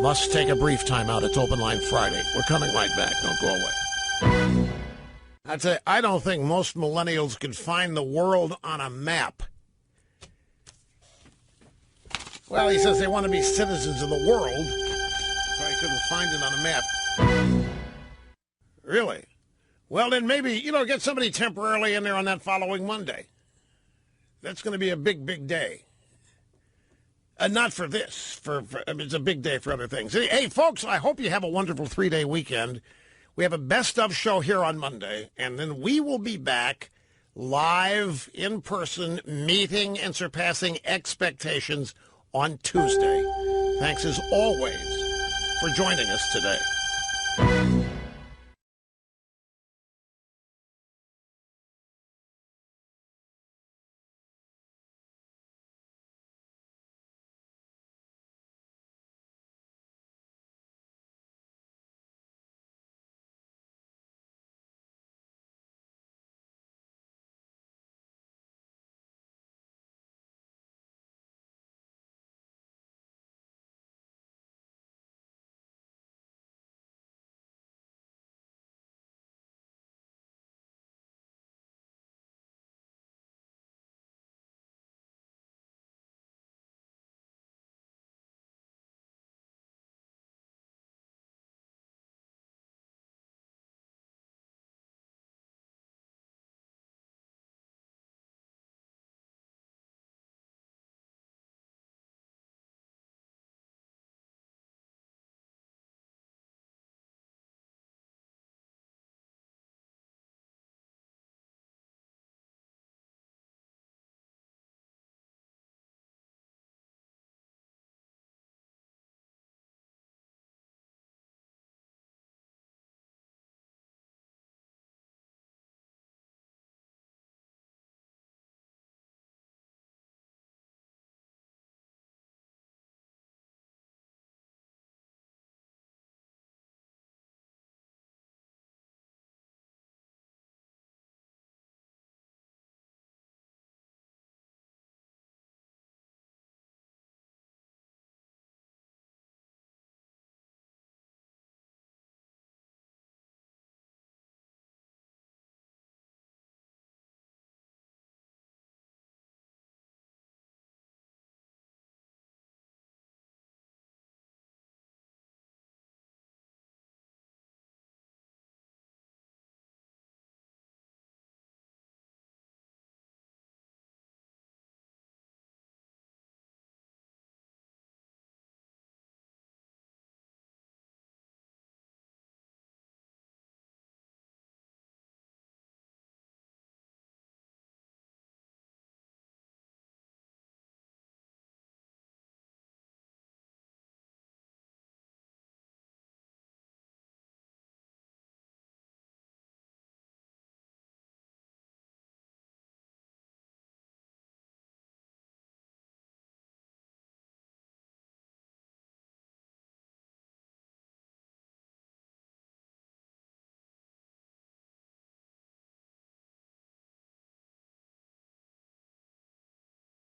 Must take a brief time out. It's Open Line Friday. We're coming right back. Don't go away. I'd say I don't think most millennials could find the world on a map. Well, he says they want to be citizens of the world, so I couldn't find it on a map. Really? Well, then maybe, get somebody temporarily in there on that following Monday. That's going to be a big, big day. Not for this. It's a big day for other things. Hey, folks, I hope you have a wonderful 3-day weekend. We have a best of show here on Monday, and then we will be back live, in person, meeting and surpassing expectations on Tuesday. Thanks as always for joining us today.